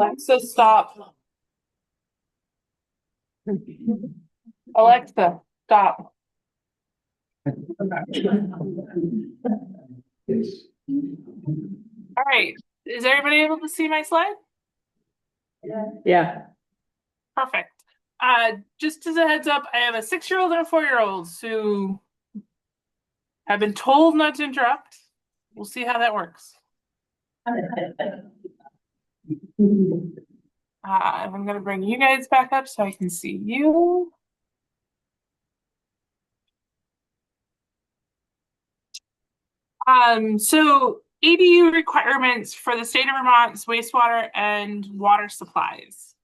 Alexa, stop. Alexa, stop. All right. Is everybody able to see my slide? Yeah. Perfect. Just as a heads up, I have a 6-year-old and a 4-year-old who have been told not to interrupt. We'll see how that works. I'm going to bring you guys back up so I can see you. So ADU requirements for the state of Vermont's wastewater and water supplies.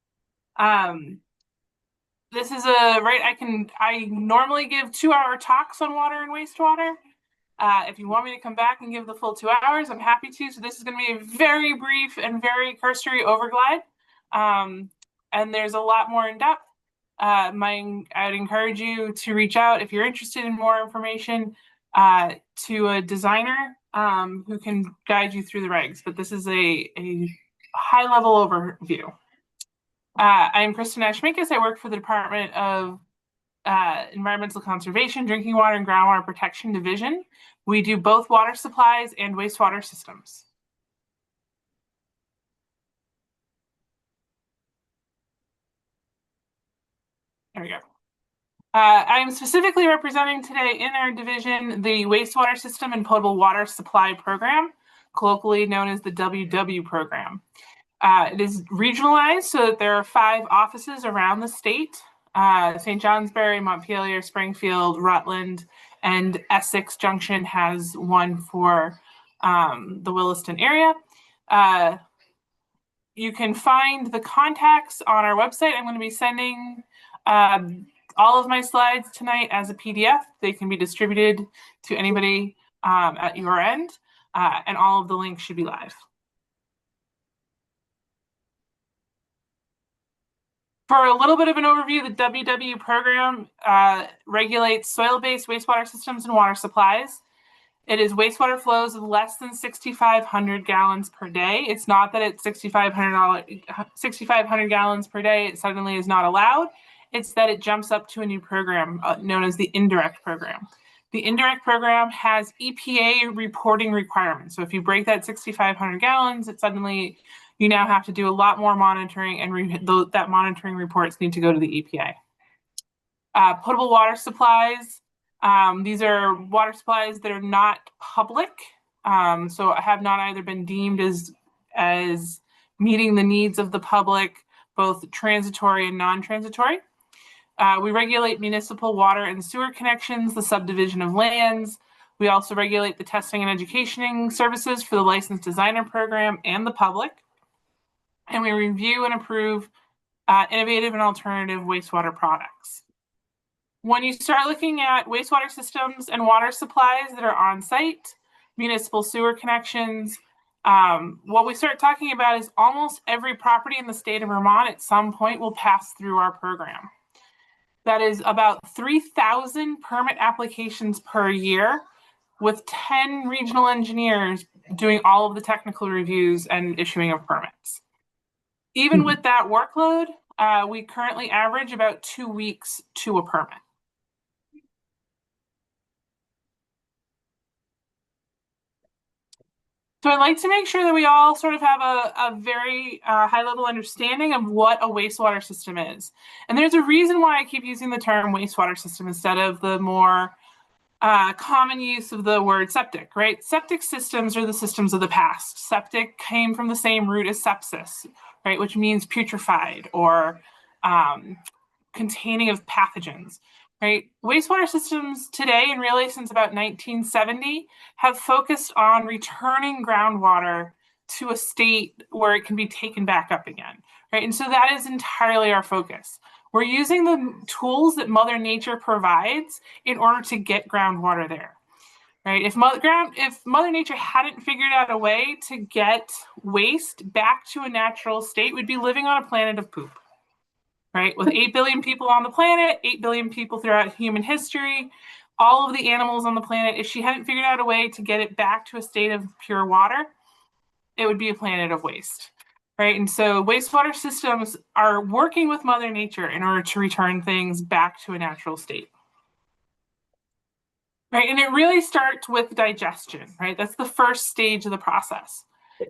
This is I normally give 2-hour talks on water and wastewater. If you want me to come back and give the full 2 hours, I'm happy to. So this is going to be a very brief and very cursory overglide. And there's a lot more in depth. I'd encourage you to reach out if you're interested in more information to a designer who can guide you through the regs. But this is a high-level overview. I'm Kristen Ashmikas. I work for the Department of Environmental Conservation, Drinking Water, and Groundwater Protection Division. We do both water supplies and wastewater systems. There we go. I'm specifically representing today in our division the wastewater system and potable water supply program, colloquially known as the WW program. It is regionalized so that there are 5 offices around the state. St. Johnsbury, Montpelier, Springfield, Rutland, and Essex Junction has one for the Williston area. You can find the contacts on our website. I'm going to be sending all of my slides tonight as a PDF. They can be distributed to anybody at your end, and all of the links should be live. For a little bit of an overview, the WW program regulates soil-based wastewater systems and water supplies. It is wastewater flows of less than 6,500 gallons per day. It's not that it's 6,500 gallons per day, it suddenly is not allowed. It's that it jumps up to a new program known as the indirect program. The indirect program has EPA reporting requirements. So if you break that 6,500 gallons, it suddenly, you now have to do a lot more monitoring, and that monitoring reports need to go to the EPA. Potable water supplies. These are water supplies that are not public, so have not either been deemed as meeting the needs of the public, both transitory and non-transitory. We regulate municipal water and sewer connections, the subdivision of lands. We also regulate the testing and educating services for the licensed designer program and the public. And we review and approve innovative and alternative wastewater products. When you start looking at wastewater systems and water supplies that are on site, municipal sewer connections, what we start talking about is almost every property in the state of Vermont at some point will pass through our program. That is about 3,000 permit applications per year, with 10 regional engineers doing all of the technical reviews and issuing of permits. Even with that workload, we currently average about 2 weeks to a permit. So I'd like to make sure that we all sort of have a very high-level understanding of what a wastewater system is. And there's a reason why I keep using the term wastewater system instead of the more common use of the word septic, right? Septic systems are the systems of the past. Septic came from the same root as sepsis, right? Which means putrefied or containing of pathogens. Right? Wastewater systems today, and really since about 1970, have focused on returning groundwater to a state where it can be taken back up again. Right? And so that is entirely our focus. We're using the tools that Mother Nature provides in order to get groundwater there. Right? If Mother Nature hadn't figured out a way to get waste back to a natural state, we'd be living on a planet of poop. Right? With 8 billion people on the planet, 8 billion people throughout human history, all of the animals on the planet, if she hadn't figured out a way to get it back to a state of pure water, it would be a planet of waste. right? And so wastewater systems are working with Mother Nature in order to return things back to a natural state. Right, and it really starts with digestion, right? That's the first stage of the process.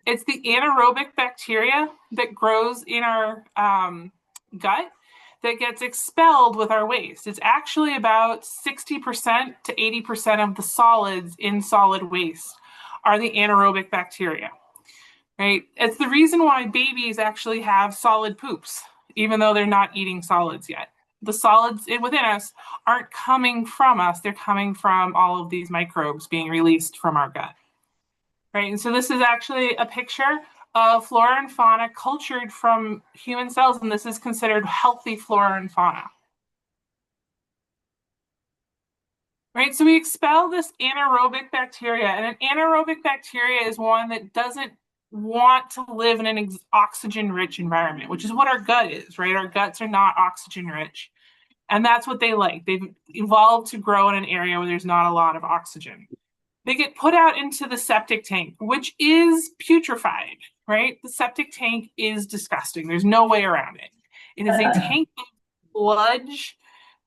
It's the anaerobic bacteria that grows in our gut that gets expelled with our waste. It's actually about 60% to 80% of the solids in solid waste are the anaerobic bacteria, right? It's the reason why babies actually have solid poops, even though they're not eating solids yet. The solids within us aren't coming from us, they're coming from all of these microbes being released from our gut. Right, and so this is actually a picture of flora and fauna cultured from human cells, and this is considered healthy flora and fauna. Right, so we expel this anaerobic bacteria, and an anaerobic bacteria is one that doesn't want to live in an oxygen-rich environment, which is what our gut is, right? Our guts are not oxygen-rich, and that's what they like. They've evolved to grow in an area where there's not a lot of oxygen. They get put out into the septic tank, which is putrefied, right? The septic tank is disgusting. There's no way around it. It is a tank of sludge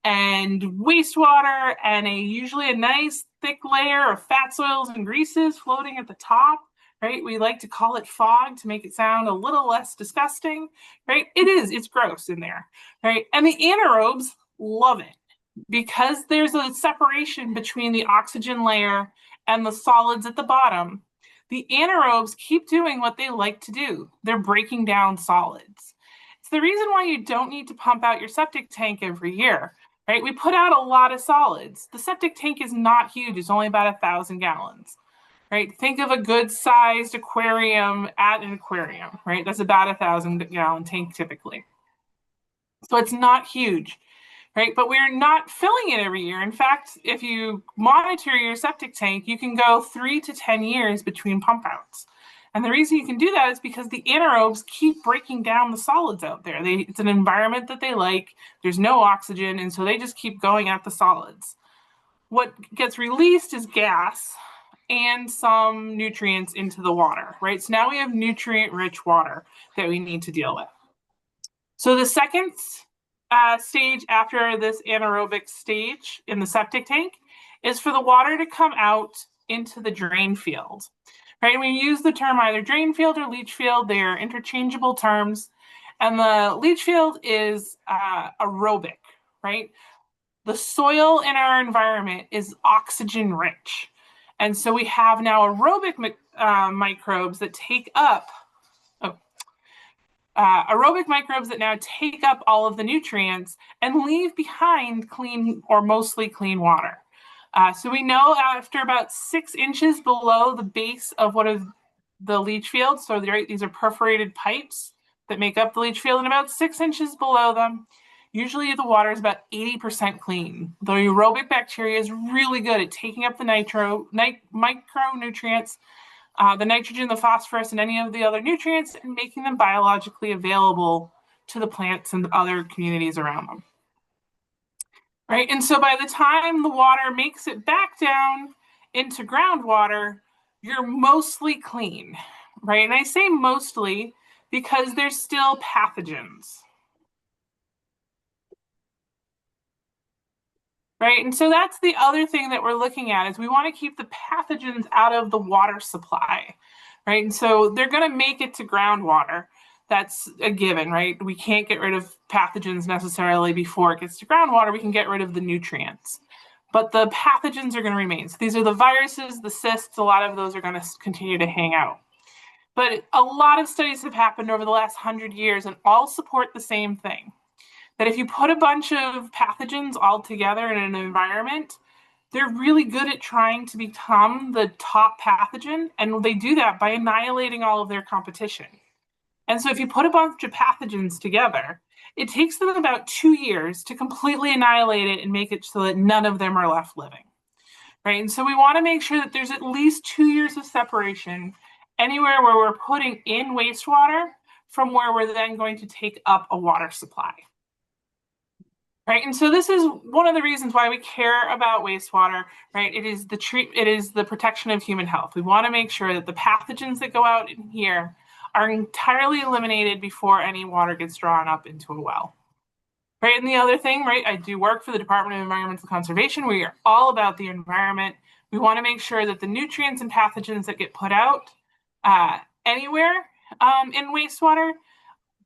and wastewater and usually a nice thick layer of fats, oils, and greases floating at the top, right? We like to call it fog to make it sound a little less disgusting, right? It's gross in there, right? And the anaerobes love it because there's a separation between the oxygen layer and the solids at the bottom. The anaerobes keep doing what they like to do. They're breaking down solids. It's the reason why you don't need to pump out your septic tank every year, right? We put out a lot of solids. The septic tank is not huge. It's only about 1,000 gallons, right? Think of a good-sized aquarium at an aquarium, right? That's about 1,000-gallon tank typically. So it's not huge, right? But we're not filling it every year. In fact, if you monitor your septic tank, you can go 3 to 10 years between pump outs. And the reason you can do that is because the anaerobes keep breaking down the solids out there. It's an environment that they like. There's no oxygen, and so they just keep going at the solids. What gets released is gas and some nutrients into the water, right? So now we have nutrient-rich water that we need to deal with. So the second stage after this anaerobic stage in the septic tank is for the water to come out into the drain field. Right, we use the term either drain field or leach field. They are interchangeable terms. And the leach field is aerobic, right? The soil in our environment is oxygen rich. And so we have now aerobic microbes that take up, aerobic microbes that now take up all of the nutrients and leave behind clean or mostly clean water. So we know after about 6 inches below the base of what is the leach field, so these are perforated pipes that make up the leach field, and about 6 inches below them, usually the water is about 80% clean. The aerobic bacteria is really good at taking up the micronutrients, the nitrogen, the phosphorus, and any of the other nutrients, and making them biologically available to the plants and other communities around them. Right, and so by the time the water makes it back down into groundwater, you're mostly clean, right? And I say mostly because there's still pathogens. Right, and so that's the other thing that we're looking at is we want to keep the pathogens out of the water supply, right? And so they're going to make it to groundwater. That's a given, right? We can't get rid of pathogens necessarily before it gets to groundwater. We can get rid of the nutrients, but the pathogens are going to remain. So these are the viruses, the cysts, a lot of those are going to continue to hang out. But a lot of studies have happened over the last 100 years and all support the same thing, that if you put a bunch of pathogens all together in an environment, they're really good at trying to become the top pathogen, and they do that by annihilating all of their competition. And so if you put a bunch of pathogens together, it takes them about 2 years to completely annihilate it and make it so that none of them are left living, right? And so we want to make sure that there's at least 2 years of separation anywhere where we're putting in wastewater from where we're then going to take up a water supply. Right, and so this is one of the reasons why we care about wastewater, right? It is the protection of human health. We want to make sure that the pathogens that go out in here are entirely eliminated before any water gets drawn up into a well. Right, and the other thing, right, I do work for the Department of Environmental Conservation. We are all about the environment. We want to make sure that the nutrients and pathogens that get put out anywhere in wastewater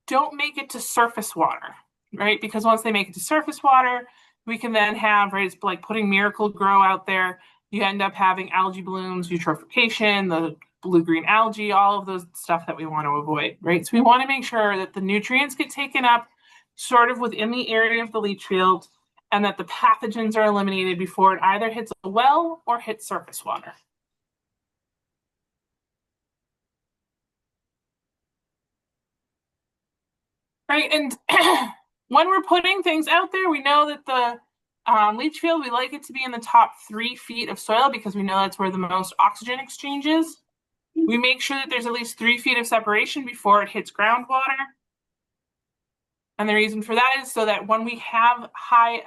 don't make it to surface water, right? Because once they make it to surface water, we can then have, right, it's like putting Miracle-Gro out there. You end up having algae blooms, eutrophication, the blue-green algae, all of those stuff that we want to avoid, right? So we want to make sure that the nutrients get taken up sort of within the area of the leach field and that the pathogens are eliminated before it either hits a well or hits surface water. Right, and when we're putting things out there, we know that the leach field, we like it to be in the top 3 feet of soil because we know that's where the most oxygen exchange is. We make sure that there's at least 3 feet of separation before it hits groundwater. And the reason for that is so that when we have high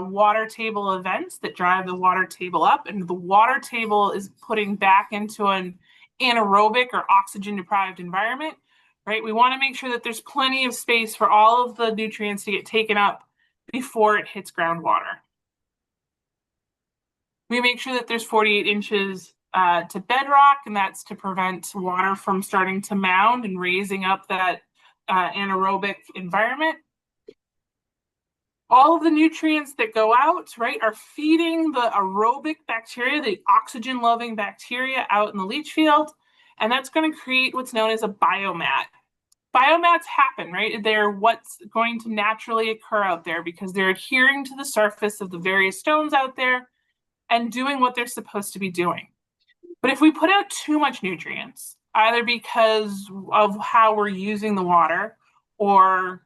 water table events that drive the water table up, and the water table is putting back into an anaerobic or oxygen deprived environment, right? We want to make sure that there's plenty of space for all of the nutrients to get taken up before it hits groundwater. We make sure that there's 48 inches to bedrock, and that's to prevent water from starting to mound and raising up that anaerobic environment. All of the nutrients that go out, right, are feeding the aerobic bacteria, the oxygen-loving bacteria out in the leach field, and that's going to create what's known as a biomat. Biomats happen, right? They're what's going to naturally occur out there because they're adhering to the surface of the various stones out there and doing what they're supposed to be doing. But if we put out too much nutrients, either because of how we're using the water or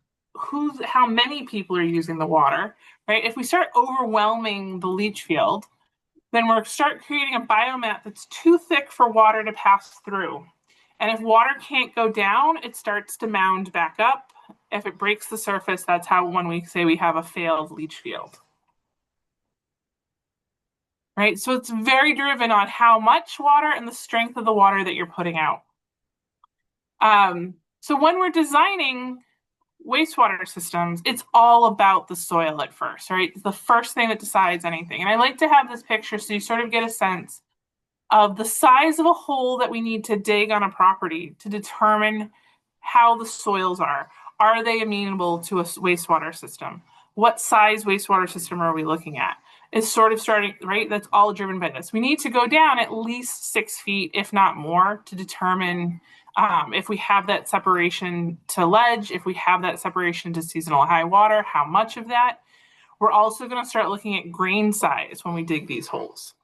how many people are using the water, right? If we start overwhelming the leach field, then we'll start creating a biomat that's too thick for water to pass through. And if water can't go down, it starts to mound back up. If it breaks the surface, that's how when we say we have a failed leach field. Right, so it's very driven on how much water and the strength of the water that you're putting out. So when we're designing wastewater systems, it's all about the soil at first, right? It's the first thing that decides anything. And I like to have this picture so you sort of get a sense of the size of a hole that we need to dig on a property to determine how the soils are. Are they amenable to a wastewater system? What size wastewater system are we looking at? It's sort of starting, right? That's all driven by this. We need to go down at least 6 feet, if not more, to determine if we have that separation to ledge, if we have that separation to seasonal high water, how much of that. We're also going to start looking at grain size when we dig these holes.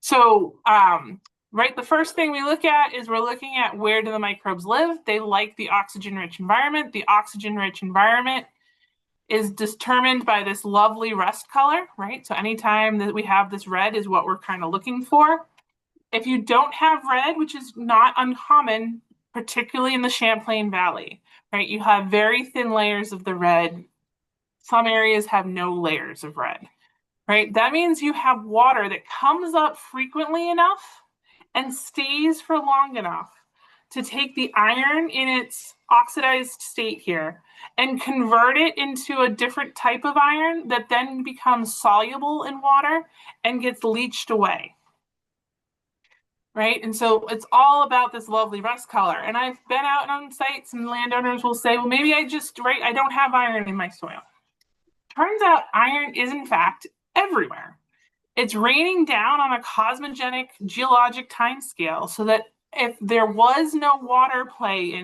So, right, the first thing we look at is we're looking at where do the microbes live. They like the oxygen-rich environment. The oxygen-rich environment is determined by this lovely rust color, right? So anytime that we have this red is what we're kind of looking for. If you don't have red, which is not uncommon, particularly in the Champlain Valley, right? You have very thin layers of the red. Some areas have no layers of red, right? That means you have water that comes up frequently enough and stays for long enough to take the iron in its oxidized state here and convert it into a different type of iron that then becomes soluble in water and gets leached away. Right, and so it's all about this lovely rust color. And I've been out on sites and landowners will say, well, maybe I don't have iron in my soil. Turns out iron is in fact everywhere. It's raining down on a cosmogenic geologic time scale so that if there was no water play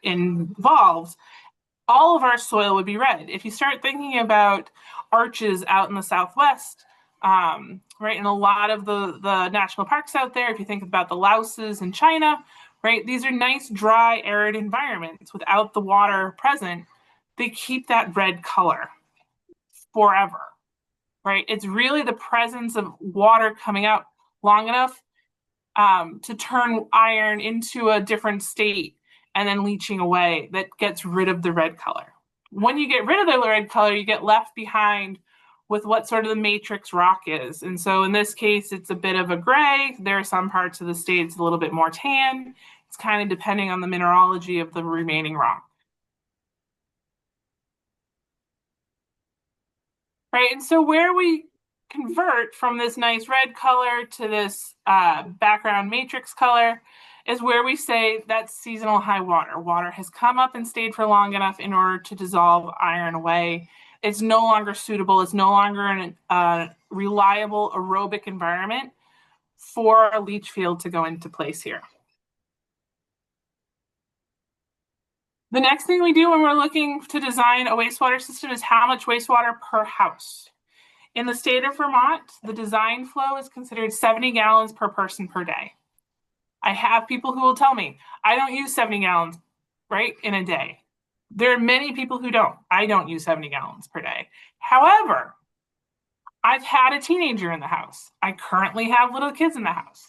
involved, all of our soil would be red. If you start thinking about arches out in the Southwest, right, and a lot of the national parks out there, if you think about the Laoses in China, right, these are nice, dry, arid environments without the water present. They keep that red color forever, right? It's really the presence of water coming out long enough to turn iron into a different state and then leaching away that gets rid of the red color. When you get rid of the red color, you get left behind with what sort of the matrix rock is. And so in this case, it's a bit of a gray. There are some parts of the state it's a little bit more tan. It's kind of depending on the mineralogy of the remaining rock. Right, and so where we convert from this nice red color to this background matrix color is where we say that's seasonal high water. Water has come up and stayed for long enough in order to dissolve iron away. It's no longer suitable. It's no longer a reliable aerobic environment for a leach field to go into place here. The next thing we do when we're looking to design a wastewater system is how much wastewater per house. In the state of Vermont, the design flow is considered 70 gallons per person per day. I have people who will tell me, I don't use 70 gallons, right, in a day. There are many people who don't. I don't use 70 gallons per day. However, I've had a teenager in the house. I currently have little kids in the house.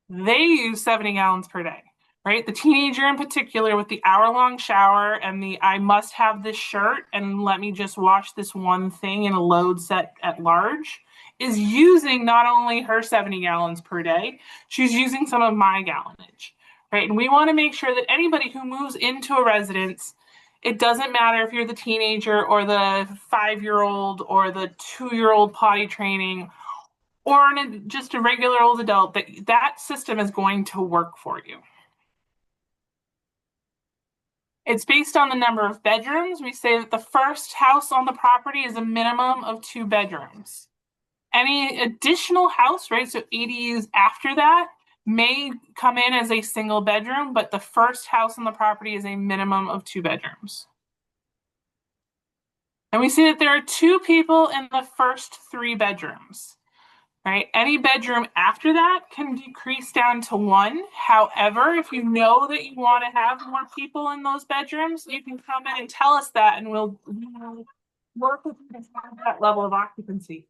They use 70 gallons per day, right? The teenager in particular with the hour-long shower and the I must have this shirt and let me just wash this one thing in a load set at large is using not only her 70 gallons per day, she's using some of my gallonage, right? And we want to make sure that anybody who moves into a residence, it doesn't matter if you're the teenager or the 5-year-old or the 2-year-old potty training or just a regular old adult, that system is going to work for you. It's based on the number of bedrooms. We say that the first house on the property is a minimum of 2 bedrooms. Any additional house, right, so ADUs after that may come in as a single bedroom, but the first house on the property is a minimum of 2 bedrooms. And we see that there are 2 people in the first 3 bedrooms. Right? Any bedroom after that can decrease down to 1. However, if you know that you want to have more people in those bedrooms, you can come in and tell us that, and we'll work with you to find that level of occupancy.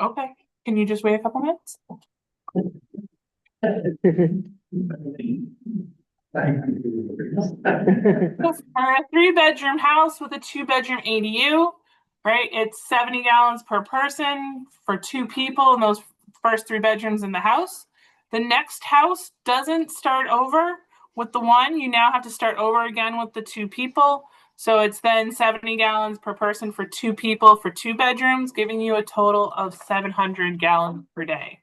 Okay. Can you just wait a couple minutes? For a 3-bedroom house with a 2-bedroom ADU, right? It's 70 gallons per person for 2 people in those first 3 bedrooms in the house. The next house doesn't start over with the 1. You now have to start over again with the 2 people. So it's then 70 gallons per person for 2 people for 2 bedrooms, giving you a total of 700 gallons per day.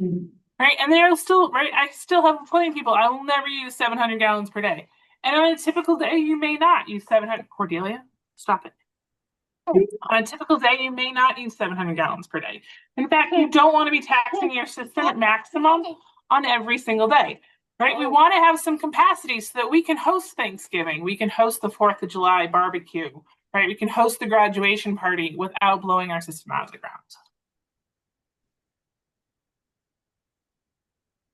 Right, and they're still, right, I still have plenty of people. I will never use 700 gallons per day. And on a typical day, you may not use 700. Cordelia, stop it. On a typical day, you may not use 700 gallons per day. In fact, you don't want to be taxing your system at maximum on every single day, right? We want to have some capacity so that we can host Thanksgiving. We can host the 4th of July barbecue, right? We can host the graduation party without blowing our system out of the ground.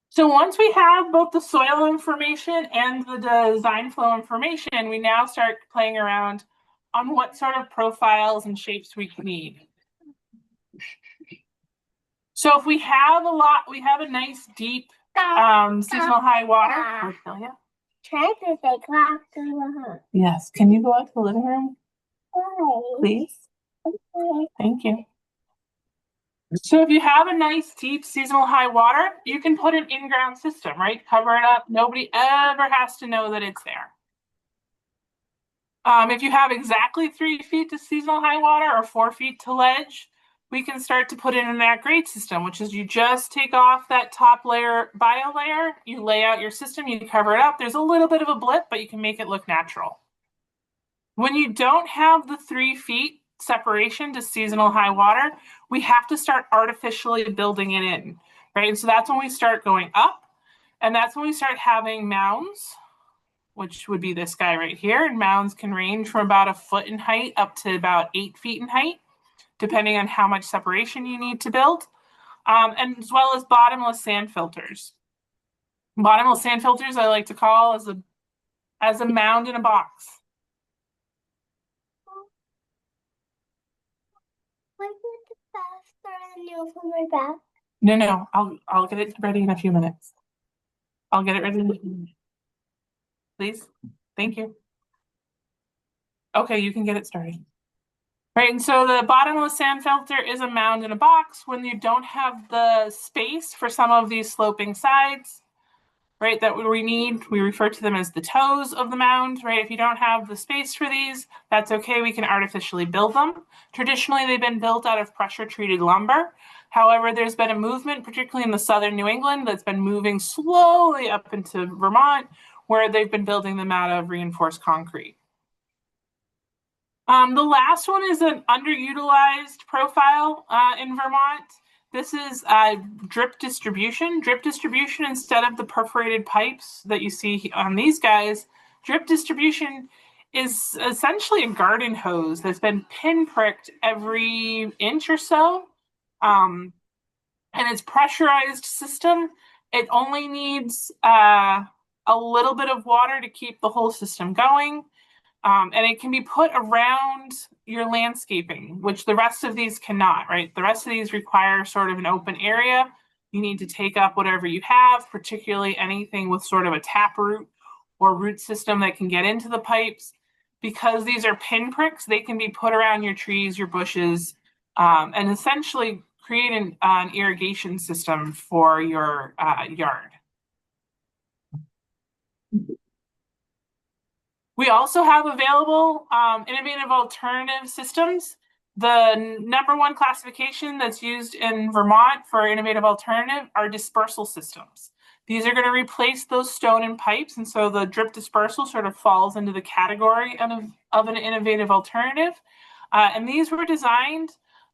So once we have both the soil information and the design flow information, we now start playing around on what sort of profiles and shapes we need. So if we have we have a nice deep seasonal high water. Yes, can you go out to the living room? Please. Thank you. So if you have a nice deep seasonal high water, you can put an in-ground system, right? Cover it up. Nobody ever has to know that it's there. If you have exactly 3 feet to seasonal high water or 4 feet to ledge, we can start to put in that grade system, which is you just take off that top layer, bio layer, you lay out your system, you cover it up. There's a little bit of a blip, but you can make it look natural. When you don't have the 3 feet separation to seasonal high water, we have to start artificially building it in, right? And so that's when we start going up, and that's when we start having mounds, which would be this guy right here. And mounds can range from about 1 foot in height up to about 8 feet in height, depending on how much separation you need to build, and as well as bottomless sand filters. Bottomless sand filters I like to call as a mound in a box. No, I'll get it ready in a few minutes. I'll get it ready in a few minutes. Please. Thank you. Okay, you can get it started. Right, and so the bottomless sand filter is a mound in a box when you don't have the space for some of these sloping sides, right, that we need. We refer to them as the toes of the mound, right? If you don't have the space for these, that's okay. We can artificially build them. Traditionally, they've been built out of pressure-treated lumber. However, there's been a movement, particularly in the southern New England, that's been moving slowly up into Vermont, where they've been building them out of reinforced concrete. The last one is an underutilized profile in Vermont. This is drip distribution. Drip distribution, instead of the perforated pipes that you see on these guys, drip distribution is essentially a garden hose that's been pinpricked every inch or so. And it's pressurized system. It only needs a little bit of water to keep the whole system going. And it can be put around your landscaping, which the rest of these cannot, right? The rest of these require sort of an open area. You need to take up whatever you have, particularly anything with sort of a taproot or root system that can get into the pipes. Because these are pinpricks, they can be put around your trees, your bushes, and essentially create an irrigation system for your yard. We also have available innovative alternative systems. The number one classification that's used in Vermont for innovative alternative are dispersal systems. These are going to replace those stone and pipes, and so the drip dispersal sort of falls into the category of an innovative alternative. And these were designed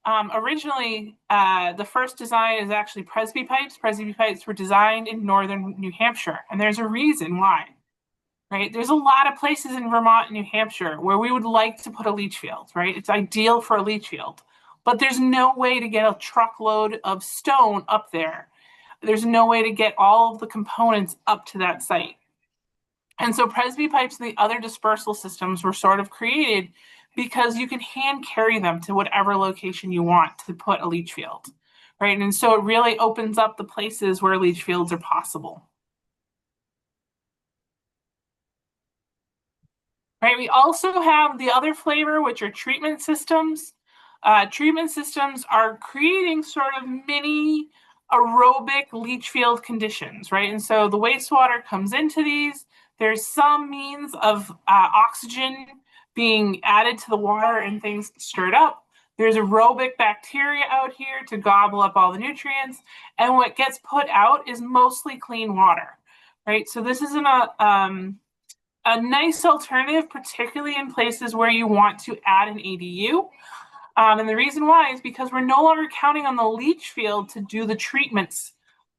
originally, the first design is actually Presby pipes. Presby pipes were designed in northern New Hampshire, and there's a reason why. Right? There's a lot of places in Vermont and New Hampshire where we would like to put a leach field, right? It's ideal for a leach field, but there's no way to get a truckload of stone up there. There's no way to get all of the components up to that site. And so Presby pipes and the other dispersal systems were sort of created because you can hand carry them to whatever location you want to put a leach field, right? And so it really opens up the places where leach fields are possible. Right, we also have the other flavor, which are treatment systems. Treatment systems are creating sort of mini aerobic leach field conditions, right? And so the wastewater comes into these. There's some means of oxygen being added to the water and things stirred up. There's aerobic bacteria out here to gobble up all the nutrients. And what gets put out is mostly clean water, right? So this is a nice alternative, particularly in places where you want to add an ADU. And the reason why is because we're no longer counting on the leach field to do the treatments,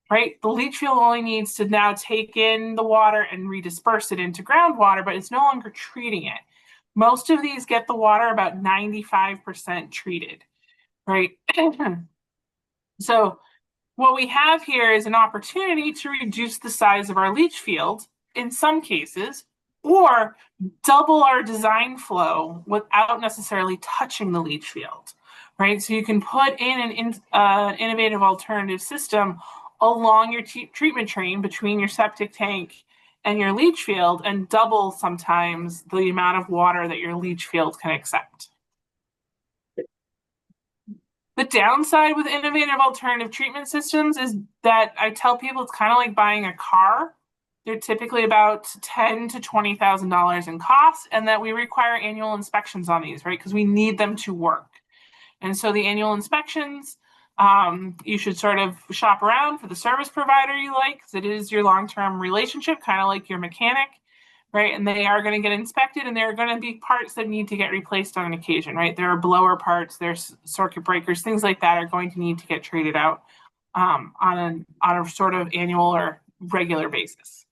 right? The leach field only needs to now take in the water and redisperse it into groundwater, but it's no longer treating it. Most of these get the water about 95% treated, right? So what we have here is an opportunity to reduce the size of our leach field in some cases, or double our design flow without necessarily touching the leach field, right? So you can put in an innovative alternative system along your treatment train between your septic tank and your leach field and double sometimes the amount of water that your leach field can accept. The downside with innovative alternative treatment systems is that I tell people it's kind of like buying a car. They're typically about $10,000 to $20,000 in cost, and that we require annual inspections on these, right? Because we need them to work. And so the annual inspections, you should sort of shop around for the service provider you like, because it is your long-term relationship, kind of like your mechanic, right? And they are going to get inspected, and there are going to be parts that need to get replaced on occasion, right? There are blower parts, there's circuit breakers, things like that are going to need to get traded out on a sort of annual or regular basis.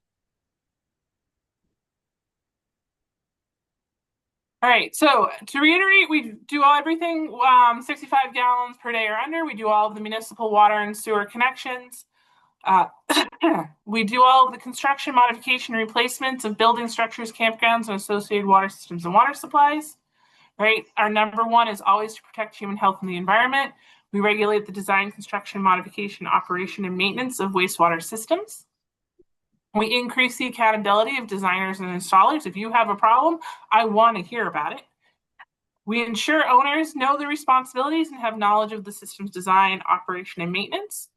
All right, so to reiterate, we do everything 65 gallons per day or under. We do all of the municipal water and sewer connections. We do all of the construction, modification, replacements of building structures, campgrounds, and associated water systems and water supplies. Right, our number one is always to protect human health and the environment. We regulate the design, construction, modification, operation, and maintenance of wastewater systems. We increase the accountability of designers and installers. If you have a problem, I want to hear about it. We ensure owners know the responsibilities and have knowledge of the system's design, operation, and maintenance.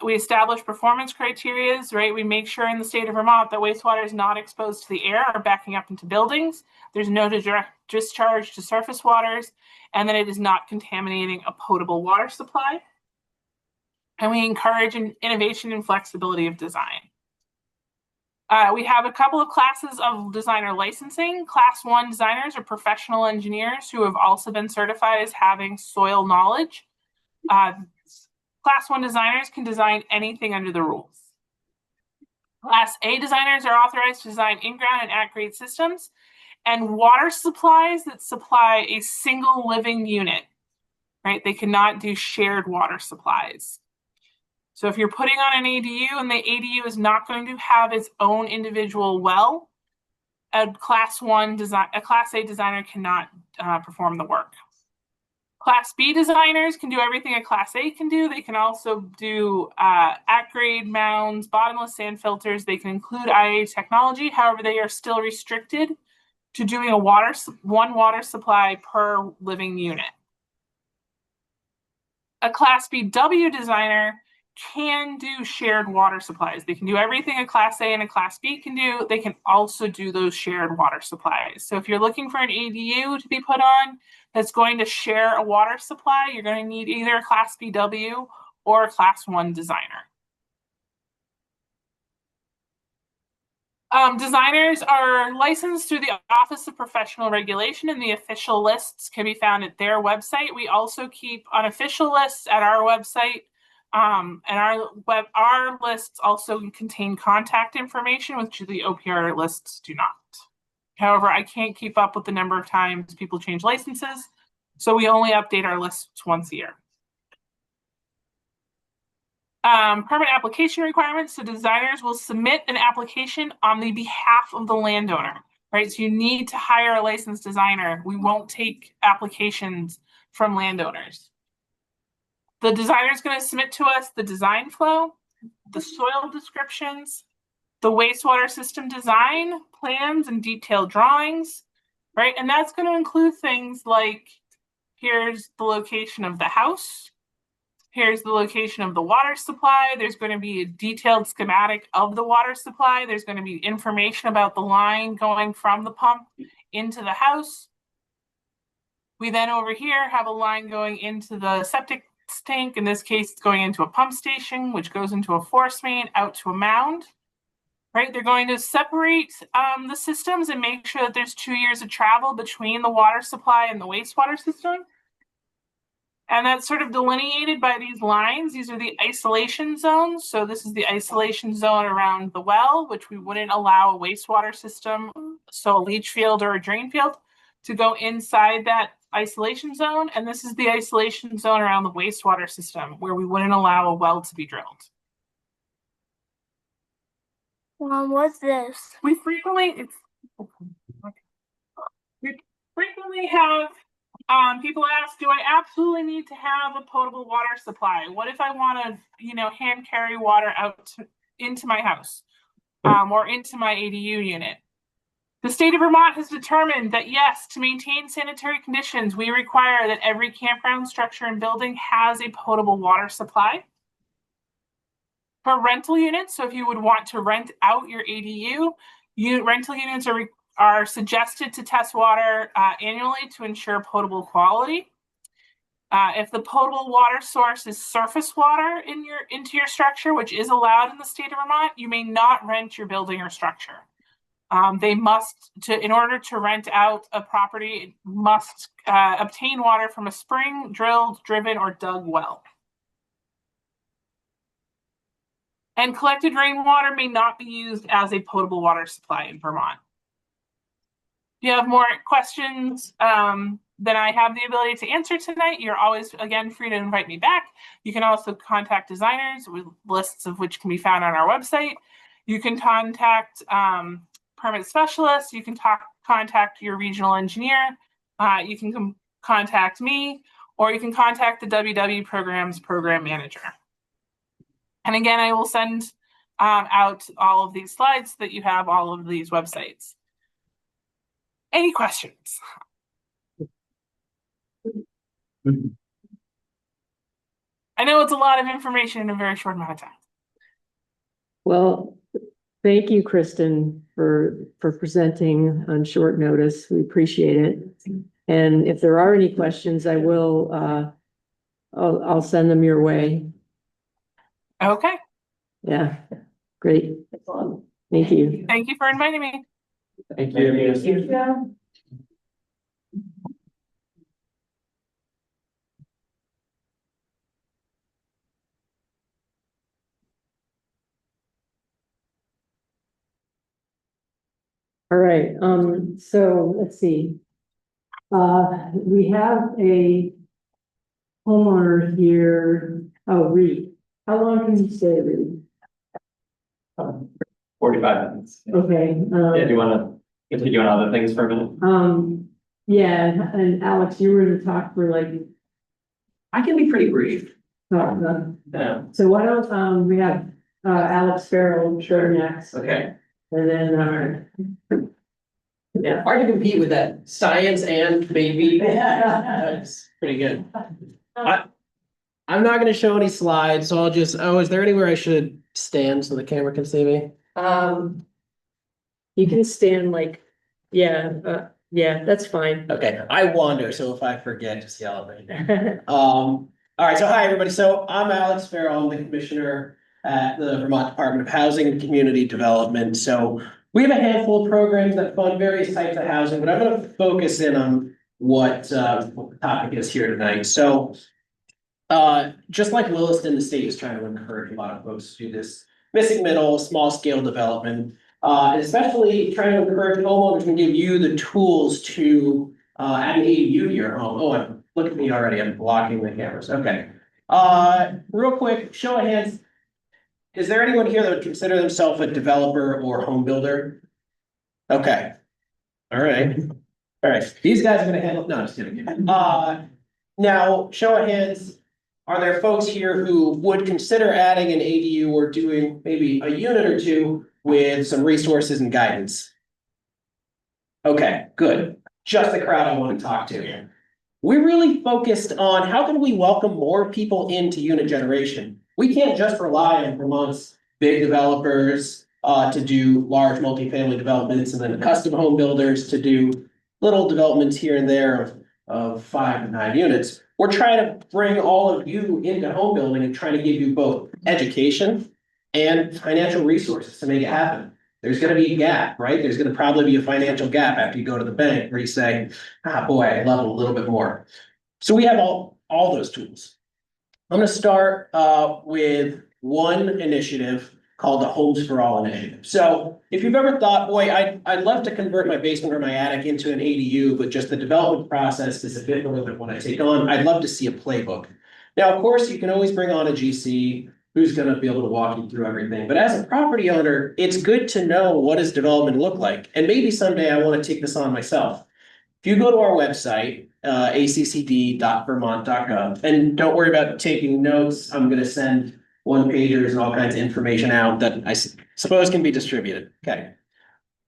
We establish performance criteria, right? We make sure in the state of Vermont that wastewater is not exposed to the air or backing up into buildings. There's no direct discharge to surface waters, and that it is not contaminating a potable water supply. And we encourage innovation and flexibility of design. We have a couple of classes of designer licensing. Class 1 designers are professional engineers who have also been certified as having soil knowledge. Class 1 designers can design anything under the rules. Class A designers are authorized to design in-ground and at-grade systems and water supplies that supply a single living unit, right? They cannot do shared water supplies. So if you're putting on an ADU and the ADU is not going to have its own individual well, a Class A designer cannot perform the work. Class B designers can do everything a Class A can do. They can also do at-grade mounds, bottomless sand filters. They can include IA technology. However, they are still restricted to doing one water supply per living unit. A Class BW designer can do shared water supplies. They can do everything a Class A and a Class B can do. They can also do those shared water supplies. So if you're looking for an ADU to be put on that's going to share a water supply, you're going to need either a Class BW or a Class 1 designer. Designers are licensed through the Office of Professional Regulation, and the official lists can be found at their website. We also keep unofficial lists at our website. And our lists also contain contact information, which the OPR lists do not. However, I can't keep up with the number of times people change licenses, so we only update our lists once a year. Permit application requirements. So designers will submit an application on the behalf of the landowner, right? So you need to hire a licensed designer. We won't take applications from landowners. The designer is going to submit to us the design flow, the soil descriptions, the wastewater system design plans and detailed drawings, right? And that's going to include things like, here's the location of the house, here's the location of the water supply, there's going to be a detailed schematic of the water supply, there's going to be information about the line going from the pump into the house. We then over here have a line going into the septic tank. In this case, it's going into a pump station, which goes into a force main out to a mound, right? They're going to separate the systems and make sure that there's 2 years of travel between the water supply and the wastewater system. And that's sort of delineated by these lines. These are the isolation zones. So this is the isolation zone around the well, which we wouldn't allow a wastewater system, so a leach field or a drain field, to go inside that isolation zone. And this is the isolation zone around the wastewater system, where we wouldn't allow a well to be drilled. What's this? We frequently have people ask, do I absolutely need to have a potable water supply? What if I want to, hand carry water out into my house or into my ADU unit? The state of Vermont has determined that, yes, to maintain sanitary conditions, we require that every campground structure and building has a potable water supply. For rental units, so if you would want to rent out your ADU, rental units are suggested to test water annually to ensure potable quality. If the potable water source is surface water into your structure, which is allowed in the state of Vermont, you may not rent your building or structure. In order to rent out a property, must obtain water from a spring, drilled, driven, or dug well. And collected rainwater may not be used as a potable water supply in Vermont. If you have more questions than I have the ability to answer tonight, you're always, again, free to invite me back. You can also contact designers, with lists of which can be found on our website. You can contact permit specialists. You can contact your regional engineer. You can contact me, or you can contact the WW Programs Program Manager. And again, I will send out all of these slides so that you have all of these websites. Any questions? I know it's a lot of information in a very short amount of time. Well, thank you, Kristen, for presenting on short notice. We appreciate it. And if there are any questions, I will, I'll send them your way. Okay. Yeah, great. Thank you. Thank you for inviting me. Thank you. All right, so let's see. We have a homeowner here. Oh, Reed. How long can you stay, Reed? 45 minutes. Okay. Yeah, do you want to continue on other things for a minute? Yeah, and Alex, you were to talk for like. I can be pretty brief. Yeah. So why don't, we have, Alex Farrell, sure, next, Okay. and then, Yeah, hard to compete with that science and baby. That's pretty good. I'm not gonna show any slides, so I'll just, is there anywhere I should stand so the camera can see me? you can stand like, yeah, that's fine. Okay, I wander, so if I forget, just yell at me. All right, so hi, everybody. So I'm Alex Farrell. I'm the commissioner at the Vermont Department of Housing and Community Development. So we have a handful of programs that fund various types of housing, but I'm going to focus in on what the topic is here tonight. So just like Williston, the state is trying to encourage a lot of folks to do this missing middle, small scale development, and especially trying to encourage homeowners and give you the tools to add an ADU to your home. Oh, look at me already. I'm blocking the cameras. Okay. Real quick, show of hands. Is there anyone here that would consider themselves a developer or home builder? Okay. All right. All right. These guys are gonna handle, no, just kidding. Now, show of hands. Are there folks here who would consider adding an ADU or doing maybe a unit or two with some resources and guidance? Okay, good. Just the crowd I want to talk to. We really focused on how can we welcome more people into unit generation. We can't just rely on Vermont's big developers to do large multifamily developments and then custom home builders to do little developments here and there of 5 to 9 units. We're trying to bring all of you into home building and trying to give you both education and financial resources to make it happen. There's going to be a gap, right? There's going to probably be a financial gap after you go to the bank where you say, boy, I love it a little bit more. So we have all those tools. I'm going to start with one initiative called the Homes for All initiative. So if you've ever thought, boy, I'd love to convert my basement or my attic into an ADU, but just the development process is a bit more than what I take on, I'd love to see a playbook. Now, of course, you can always bring on a GC who's going to be able to walk you through everything. But as a property owner, it's good to know what does development look like. And maybe someday I want to take this on myself. If you go to our website, accd.vermont.gov, and don't worry about taking notes, I'm going to send one-pagers and all kinds of information out that I suppose can be distributed. Okay.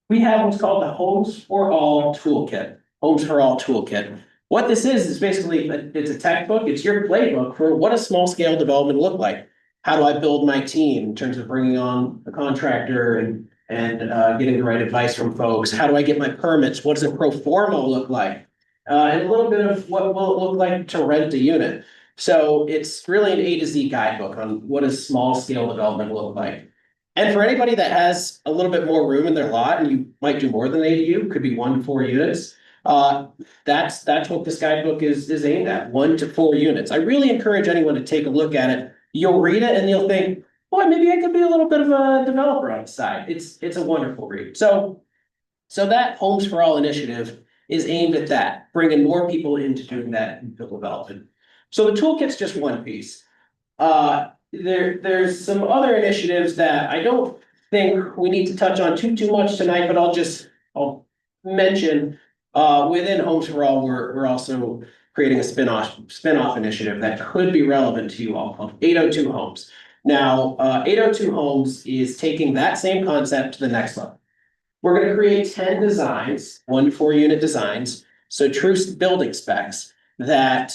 We have what's called the Homes for All Toolkit. Homes for All Toolkit. What this is basically, it's a textbook. It's your playbook for what does small-scale development look like. How do I build my team in terms of bringing on a contractor and getting the right advice from folks? How do I get my permits? What does a pro forma look like? And a little bit of what will it look like to rent a unit. So it's really an A to Z guidebook on what does small scale development look like. And for anybody that has a little bit more room in their lot, and you might do more than ADU, could be 1 to 4 units. That's what this guidebook is aimed at, 1 to 4 units. I really encourage anyone to take a look at it. You'll read it and you'll think, boy, maybe I could be a little bit of a developer on the side. It's a wonderful read. So that Homes for All initiative is aimed at that, bringing more people into doing that development. So the toolkit's just one piece. There's some other initiatives that I don't think we need to touch on too much tonight, but I'll mention within Homes for All, we're also creating a spin-off initiative that could be relevant to you all called 802 Homes. Now, 802 Homes is taking that same concept to the next level. We're gonna create 10 designs, 1 to 4 unit designs, so true building specs that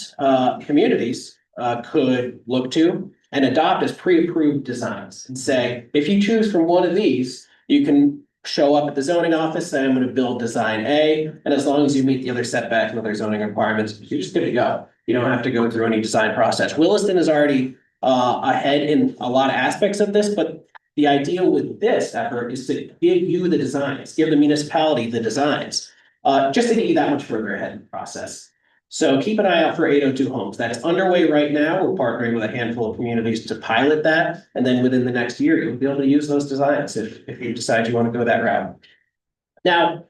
communities could look to and adopt as pre-approved designs and say, if you choose from one of these, you can show up at the zoning office, say, I'm gonna build design A, and as long as you meet the other setback and other zoning requirements, you're just good to go. You don't have to go through any design process. Williston is already ahead in a lot of aspects of this, but the idea with this effort is to give you the designs, give the municipality the designs, just to get you that much further ahead in the process. So keep an eye out for 802 Homes. That's underway right now. We're partnering with a handful of communities to pilot that. And then within the next year, you'll be able to use those designs if you decide you want to go that route. Now,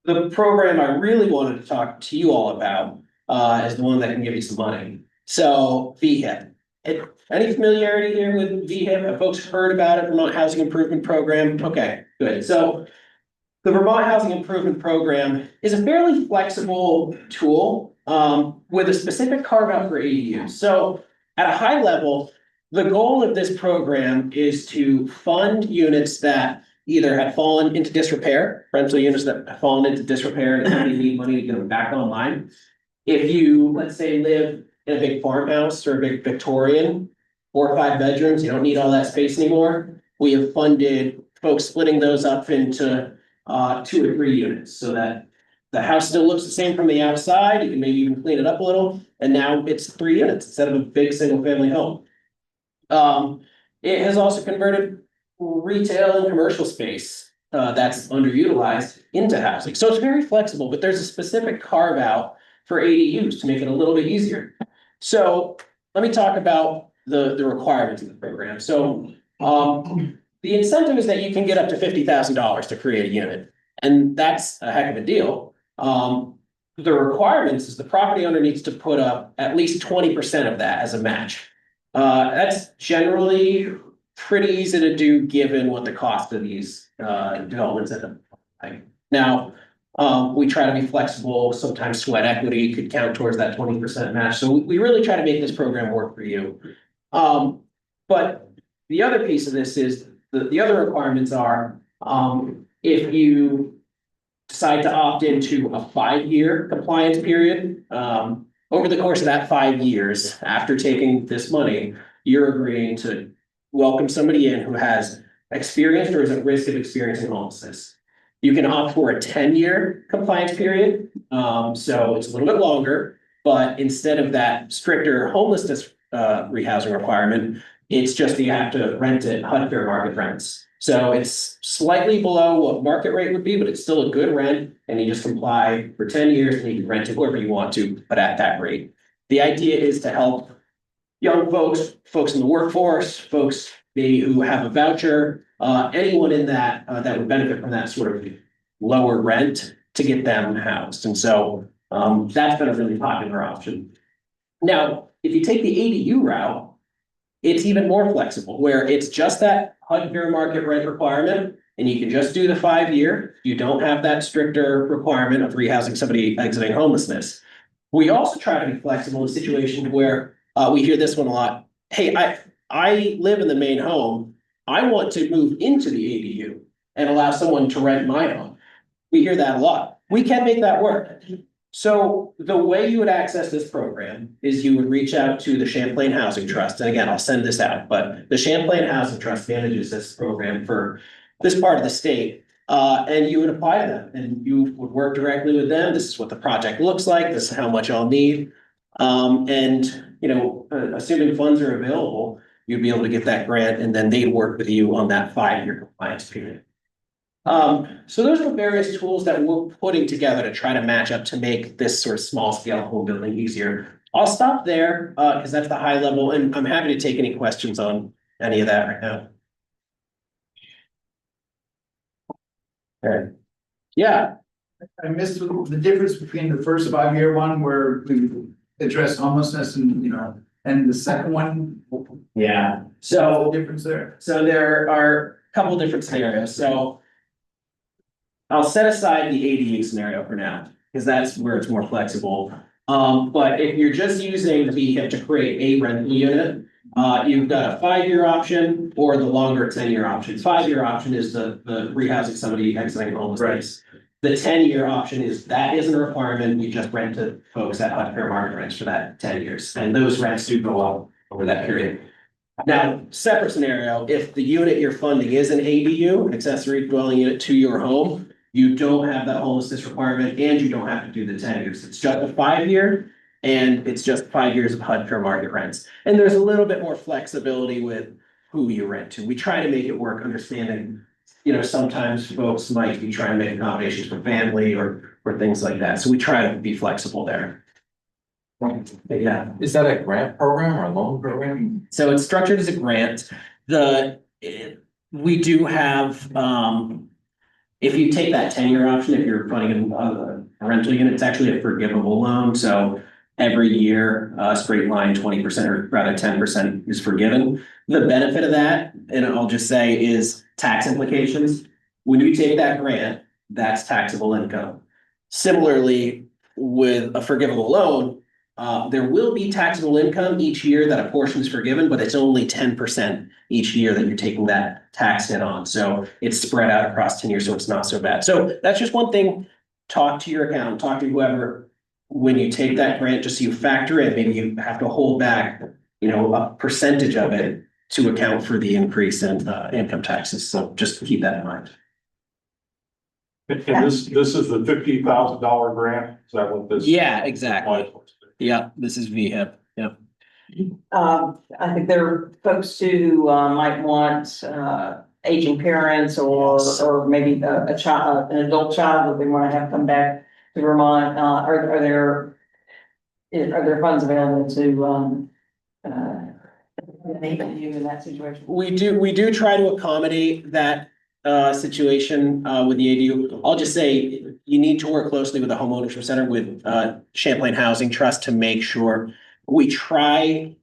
the program I really wanted to talk to you all about is the one that can give you some money. So VHIP. Any familiarity here with VHIP? Have folks heard about it, Vermont Housing Improvement Program? Okay, good. So the Vermont Housing Improvement Program is a fairly flexible tool with a specific carve out for ADUs. So at a high level, the goal of this program is to fund units that either have fallen into disrepair, rental units that have fallen into disrepair and you need money to get them back online. If you, let's say, live in a big farmhouse or a big Victorian, 4 or 5 bedrooms, you don't need all that space anymore. We have funded folks splitting those up into 2 or 3 units so that the house still looks the same from the outside. You can maybe even clean it up a little. And now it's 3 units instead of a big single family home. It has also converted retail and commercial space that's underutilized into housing. So it's very flexible, but there's a specific carve out for ADUs to make it a little bit easier. So let me talk about the requirements of the program. So the incentive is that you can get up to $50,000 to create a unit, and that's a heck of a deal. The requirements is the property owner needs to put up at least 20% of that as a match. That's generally pretty easy to do given what the cost of these developments end up like. Now, we try to be flexible. Sometimes sweat equity could count towards that 20% match. So we really try to make this program work for you. But the other piece of this is the other requirements are if you decide to opt into a 5-year compliance period, over the course of that 5 years, after taking this money, you're agreeing to welcome somebody in who has experienced or is at risk of experiencing homelessness. You can opt for a 10-year compliance period, so it's a little bit longer, but instead of that stricter homelessness rehousing requirement, it's just that you have to rent it HUD fair market rents. So it's slightly below what market rate would be, but it's still a good rent, and you just comply for 10 years and you can rent it wherever you want to, but at that rate. The idea is to help young folks in the workforce, folks maybe who have a voucher, anyone in that that would benefit from that sort of lower rent to get them housed. And so that's been a really popular option. Now, if you take the ADU route, it's even more flexible, where it's just that HUD fair market rent requirement, and you can just do the 5-year. You don't have that stricter requirement of rehousing somebody exiting homelessness. We also try to be flexible in situations where we hear this one a lot. Hey, I live in the main home. I want to move into the ADU and allow someone to rent my home. We hear that a lot. We can make that work. So the way you would access this program is you would reach out to the Champlain Housing Trust. And again, I'll send this out, but the Champlain Housing Trust manages this program for this part of the state. And you would apply to them and you would work directly with them. This is what the project looks like. This is how much I'll need. And, you know, assuming funds are available, you'd be able to get that grant and then they'd work with you on that 5-year compliance period. So those are the various tools that we're putting together to try to match up to make this sort of small scale home building easier. I'll stop there because that's the high level, and I'm happy to take any questions on any of that right now. All right. Yeah. I missed the difference between the first 5-year one where we address homelessness and the second one. Yeah. What's So the difference there? So there are a couple different scenarios. So I'll set aside the ADU scenario for now, because that's where it's more flexible. But if you're just using the VHIP to create a rental unit, you've got a 5-year option or the longer 10-year option. 5-year option is the rehousing somebody exiting homelessness. The 10-year option that isn't a requirement. We just rent to folks at fair market rents for that 10 years. And those rents do go up over that period. Now, separate scenario, if the unit you're funding is an ADU, accessory dwelling unit to your home, you don't have that homelessness requirement and you don't have to do the 10 years. It's just a 5-year and it's just 5 years of HUD fair market rents. And there's a little bit more flexibility with who you rent to. We try to make it work, understanding, sometimes folks might be trying to make accommodations for family or things like that. So we try to be flexible there. But yeah. Is that a grant program or a loan program? So it's structured as a grant. We do have, if you take that 10-year option, if you're funding a rental unit, it's actually a forgivable loan. So every year, straight line 20% or rather 10% is forgiven. The benefit of that, and I'll just say, is tax implications. When you take that grant, that's taxable income. Similarly, with a forgivable loan, there will be taxable income each year that a portion is forgiven, but it's only 10% each year that you're taking that tax hit on. So it's spread out across 10 years, so it's not so bad. So that's just one thing. Talk to your accountant, talk to whoever, when you take that grant, just so you factor in, maybe you have to hold back, a percentage of it to account for the increase in income taxes. So just keep that in mind. And this is the $50,000 grant, is that what this? Yeah, exactly. Yeah, this is VHIP. Yep. I think there are folks who might want aging parents or maybe a child, an adult child that they want to have come back to Vermont. Are there funds available to enable you in that situation? We do try to accommodate that situation with the ADU. I'll just say you need to work closely with the homeownership center with Champlain Housing Trust to make sure we try.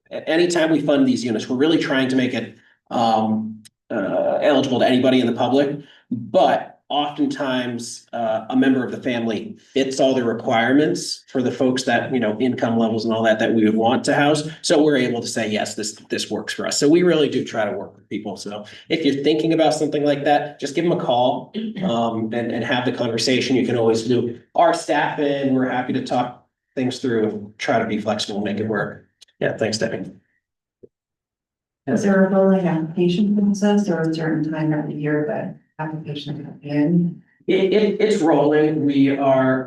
Anytime we fund these units, we're really trying to make it eligible to anybody in the public, but oftentimes a member of the family fits all the requirements for the folks that, income levels and all that we would want to house. So we're able to say, yes, this works for us. So we really do try to work with people. So if you're thinking about something like that, just give them a call and have the conversation. You can always do our staff in. We're happy to talk things through and try to be flexible and make it work. Yeah, thanks, Debbie. Is there a rolling application process or a certain time of the year that application comes in? It's rolling. We are,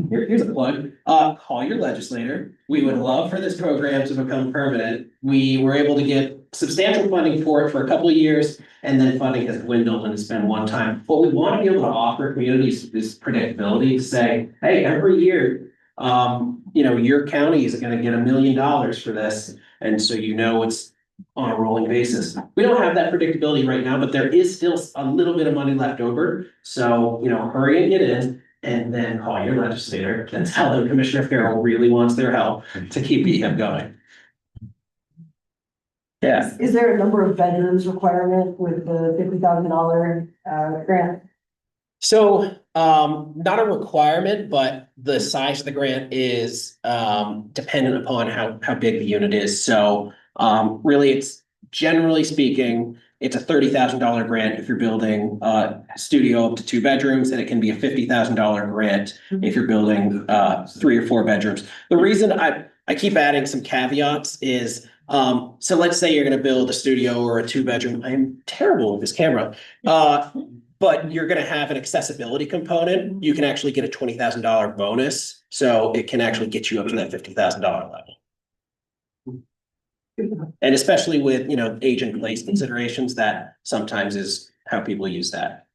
here's a plug. Call your legislator. We would love for this program to become permanent. We were able to get substantial funding for it for a couple of years, and then funding has dwindled and it's been one time. What we want to be able to offer communities is predictability, to say, hey, every year, your county is going to get $1 million for this. And so it's on a rolling basis. We don't have that predictability right now, but there is still a little bit of money left over. So, hurry and get in and then call your legislator and tell them Commissioner Farrell really wants their help to keep VHIP going. Yeah. Is there a number of bedrooms requirement with the $50,000 grant? So, not a requirement, but the size of the grant is dependent upon how big the unit is. So, really, it's generally speaking, it's a $30,000 grant if you're building a studio up to 2 bedrooms, and it can be a $50,000 grant if you're building 3 or 4 bedrooms. The reason I keep adding some caveats is, so let's say you're going to build a studio or a 2-bedroom. I'm terrible with this camera. But you're going to have an accessibility component. You can actually get a $20,000 bonus. So it can actually get you up to that $50,000 level. And especially with, age and place considerations, that sometimes is how people use that.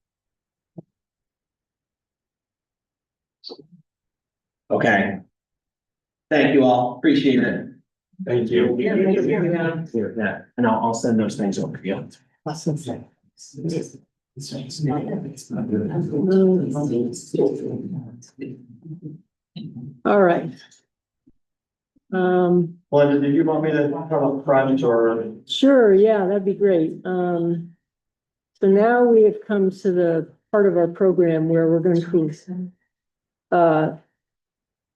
Okay. Thank you all. Appreciate it. Thank you. Yeah, and I'll send those things over to you. All right. Well, did you want me to cover project or? Sure, yeah, that'd be great. So now we have come to the part of our program where we're going to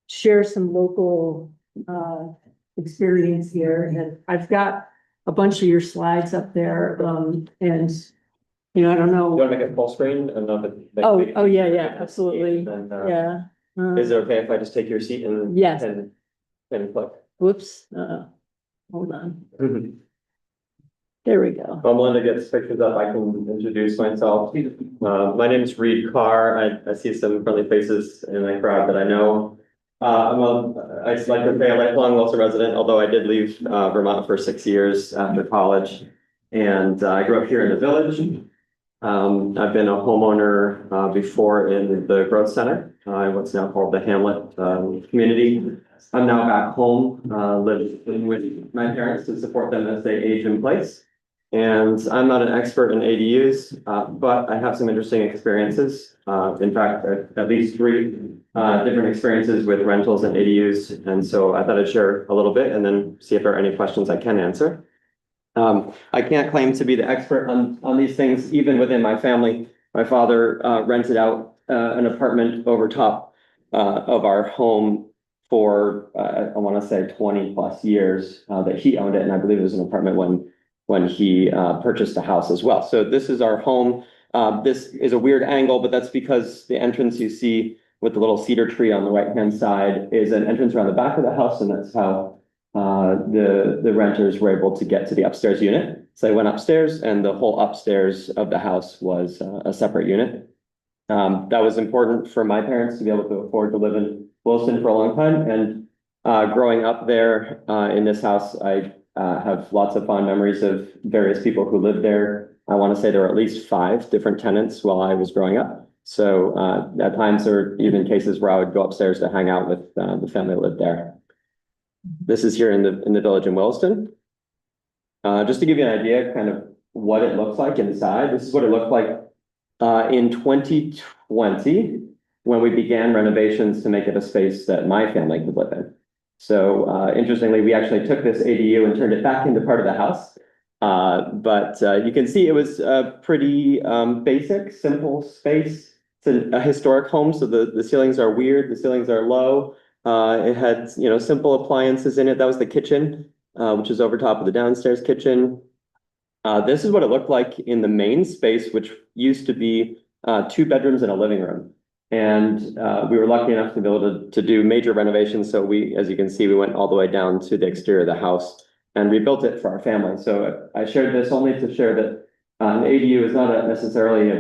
share some local, experience here. And I've got a bunch of your slides up there, and, you know, I don't You know. wanna make it full screen and not the. Oh, yeah, absolutely. And, Yeah. Is it okay if I just take your seat and? Yes. And click? Whoops, hold on. There we go. If Melinda gets pictures up, I can introduce myself. My name is Reed Carr. I see some friendly faces in the crowd that I know. I like to say I'm a lifelong Williston resident, although I did leave Vermont for 6 years after college. And I grew up here in the village. I've been a homeowner before in the growth center, what's now called the Hamlet community. I'm now back home, living with my parents to support them as they age in place. And I'm not an expert in ADUs, but I have some interesting experiences. In fact, at least 3 different experiences with rentals and ADUs. And so I thought I'd share a little bit and then see if there are any questions I can answer. I can't claim to be the expert on these things, even within my family. My father rented out an apartment over top of our home for, I want to say 20 plus years that he owned it. And I believe it was an apartment when he purchased a house as well. So this is our home. This is a weird angle, but that's because the entrance you see with the little cedar tree on the right-hand side is an entrance around the back of the house. And that's how the renters were able to get to the upstairs unit. So they went upstairs and the whole upstairs of the house was a separate unit. That was important for my parents to be able to afford to live in Williston for a long time. And growing up there in this house, I have lots of fond memories of various people who lived there. I want to say there were at least 5 different tenants while I was growing up. So at times there were even cases where I would go upstairs to hang out with the family that lived there. This is here in the village in Williston. Just to give you an idea kind of what it looks like inside, this is what it looked like in 2020 when we began renovations to make it a space that my family could live in. So interestingly, we actually took this ADU and turned it back into part of the house. But you can see it was a pretty basic, simple space. It's a historic home, so the ceilings are weird, the ceilings are low. It had, you know, simple appliances in it. That was the kitchen, which is over top of the downstairs kitchen. This is what it looked like in the main space, which used to be 2 bedrooms and a living room. And we were lucky enough to be able to do major renovations. So we, as you can see, we went all the way down to the exterior of the house and rebuilt it for our family. So I shared this only to share that an ADU is not necessarily,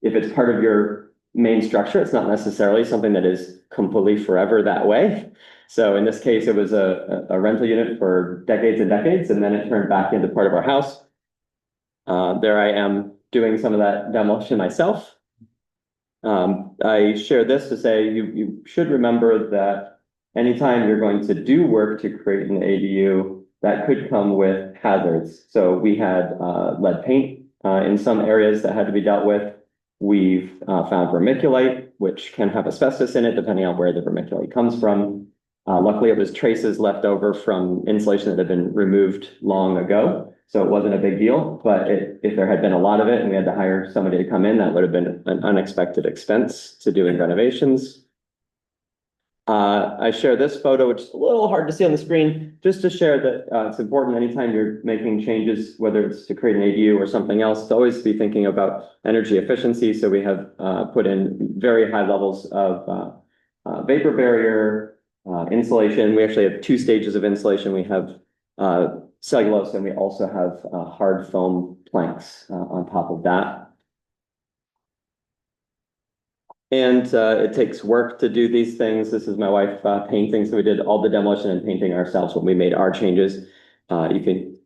if it's part of your main structure, it's not necessarily something that is completely forever that way. So in this case, it was a rental unit for decades and decades, and then it turned back into part of our house. There I am doing some of that demolition myself. I share this to say you should remember that anytime you're going to do work to create an ADU, that could come with hazards. So we had lead paint in some areas that had to be dealt with. We've found vermiculite, which can have asbestos in it, depending on where the vermiculite comes from. Luckily, it was traces left over from insulation that had been removed long ago. So it wasn't a big deal, but if there had been a lot of it and we had to hire somebody to come in, that would have been an unexpected expense to doing renovations. I share this photo, which is a little hard to see on the screen, just to share that it's important anytime you're making changes, whether it's to create an ADU or something else, to always be thinking about energy efficiency. So we have put in very high levels of vapor barrier, insulation. We actually have 2 stages of insulation. We have cellulose, and we also have hard foam planks on top of that. And it takes work to do these things. This is my wife painting. So we did all the demolition and painting ourselves when we made our changes. You can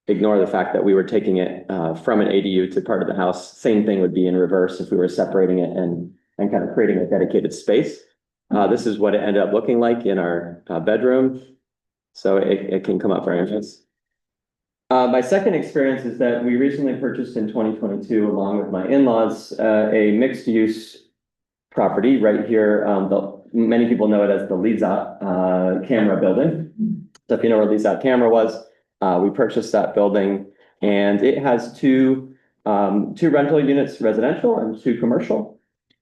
ignore the fact that we were taking it from an ADU to part of the house. Same thing would be in reverse if we were separating it and kind of creating a dedicated space. This is what it ended up looking like in our bedroom. So it can come up for entrance. My second experience is that we recently purchased in 2022, along with my in-laws, a mixed-use property right here. Many people know it as the Lizat camera building. So if you know where Lizat camera was, we purchased that building, and it has two rental units, residential, and 2 commercial.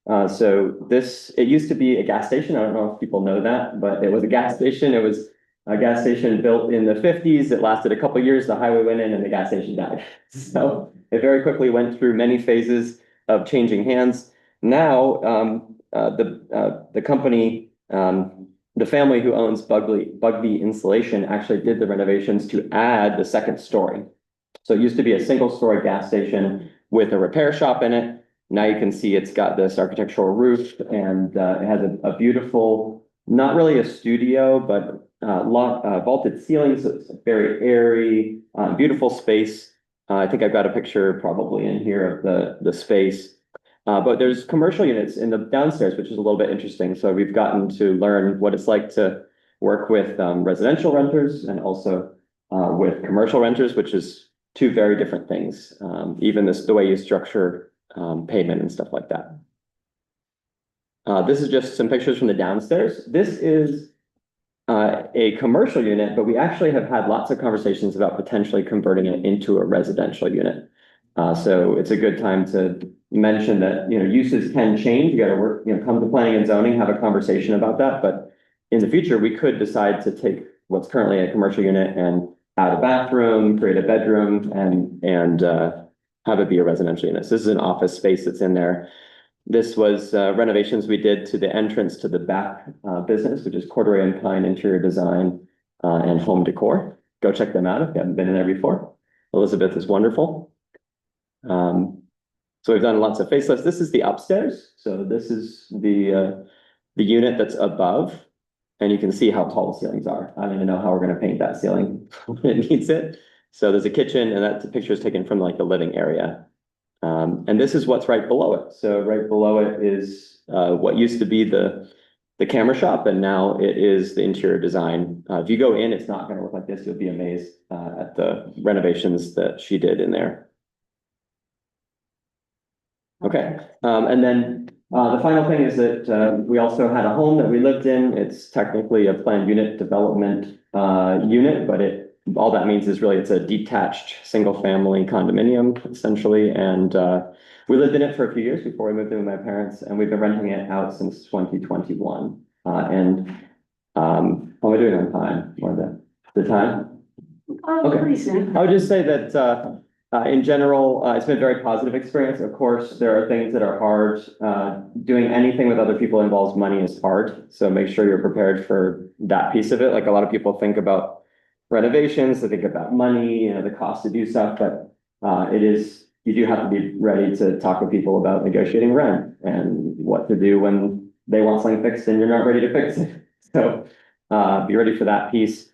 So it used to be a gas station. I don't know if people know that, but it was a gas station. It was a gas station built in the 50s. It lasted a couple of years. The highway went in and the gas station died. So it very quickly went through many phases of changing hands. Now, the company, the family who owns Bugby Insulation actually did the renovations to add the second story. So it used to be a single story gas station with a repair shop in it. Now you can see it's got this architectural roof and it has a beautiful, not really a studio, but vaulted ceilings. It's very airy, beautiful space. I think I've got a picture probably in here of the space. But there's commercial units in the downstairs, which is a little bit interesting. So we've gotten to learn what it's like to work with residential renters and also with commercial renters, which is two very different things. Even the way you structure payment and stuff like that. This is just some pictures from the downstairs. This is a commercial unit, but we actually have had lots of conversations about potentially converting it into a residential unit. So it's a good time to mention that, uses can change. You got to work, come to planning and zoning, have a conversation about that. But in the future, we could decide to take what's currently a commercial unit and add a bathroom, create a bedroom, and have it be a residential unit. So this is an office space that's in there. This was renovations we did to the entrance to the back business, which is Corduroy and Pine Interior Design and Home Decor. Go check them out if you haven't been in there before. Elizabeth is wonderful. So we've done lots of facelifts. This is the upstairs. So this is the unit that's above. And you can see how tall the ceilings are. I don't even know how we're going to paint that ceiling when it needs it. So there's a kitchen, and that picture is taken from like the living area. And this is what's right below it. So right below it is what used to be the camera shop, and now it is the interior design. If you go in, it's not going to look like this. You'll be amazed at the renovations that she did in there. Okay, and then the final thing is that we also had a home that we lived in. It's technically a planned unit development unit, but all that means is really it's a detached single family condominium essentially. And we lived in it for a few years before we moved in with my parents, and we've been renting it out since 2021. And how am I doing on time? Or the time? Okay. Pretty soon. I would just say that in general, it's been a very positive experience. Of course, there are things that are hard. Doing anything with other people involves money is hard. So make sure you're prepared for that piece of it. Like a lot of people think about renovations, they think about money, the cost to do stuff, but you do have to be ready to talk with people about negotiating rent and what to do when they want something fixed and you're not ready to fix it. So be ready for that piece.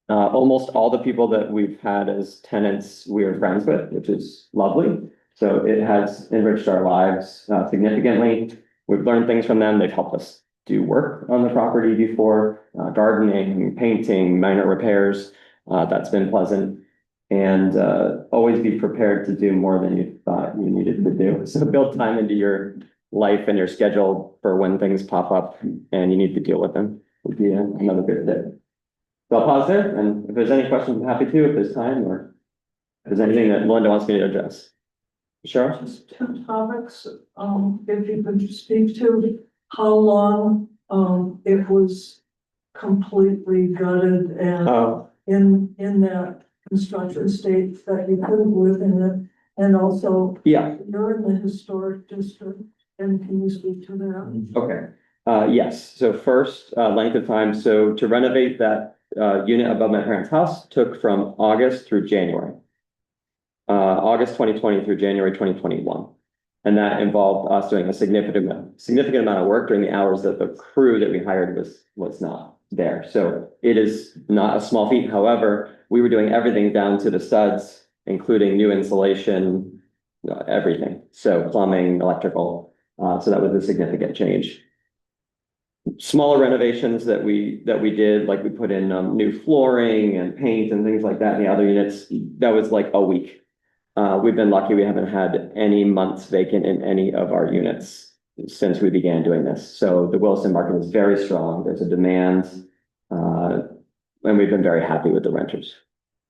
Almost all the people that we've had as tenants, we are friends with, which is lovely. So it has enriched our lives significantly. We've learned things from them. They've helped us do work on the property before, gardening, painting, minor repairs. That's been pleasant. And always be prepared to do more than you thought you needed to do. So build time into your life and your schedule for when things pop up and you need to deal with them would be another good tip. So I'll pause there, and if there's any questions, I'm happy to, if there's time, or if there's anything that Melinda wants me to address. Sure. Just two topics, if you could speak to how long, it was completely gutted and in that construction state that you couldn't live in it, and also. Yeah. You're in the historic district, and can you speak to that? Okay, yes, so first, length of time, so to renovate that unit above my parents' house took from August through January. August 2020 through January 2021. And that involved us doing a significant amount of work during the hours that the crew that we hired was not there. So it is not a small feat. However, we were doing everything down to the studs, including new insulation, everything. So plumbing, electrical. So that was a significant change. Smaller renovations that we did, like we put in new flooring and paint and things like that in the other units, that was like a week. We've been lucky we haven't had any months vacant in any of our units since we began doing this. So the Williston market is very strong. There's a demand, and we've been very happy with the renters.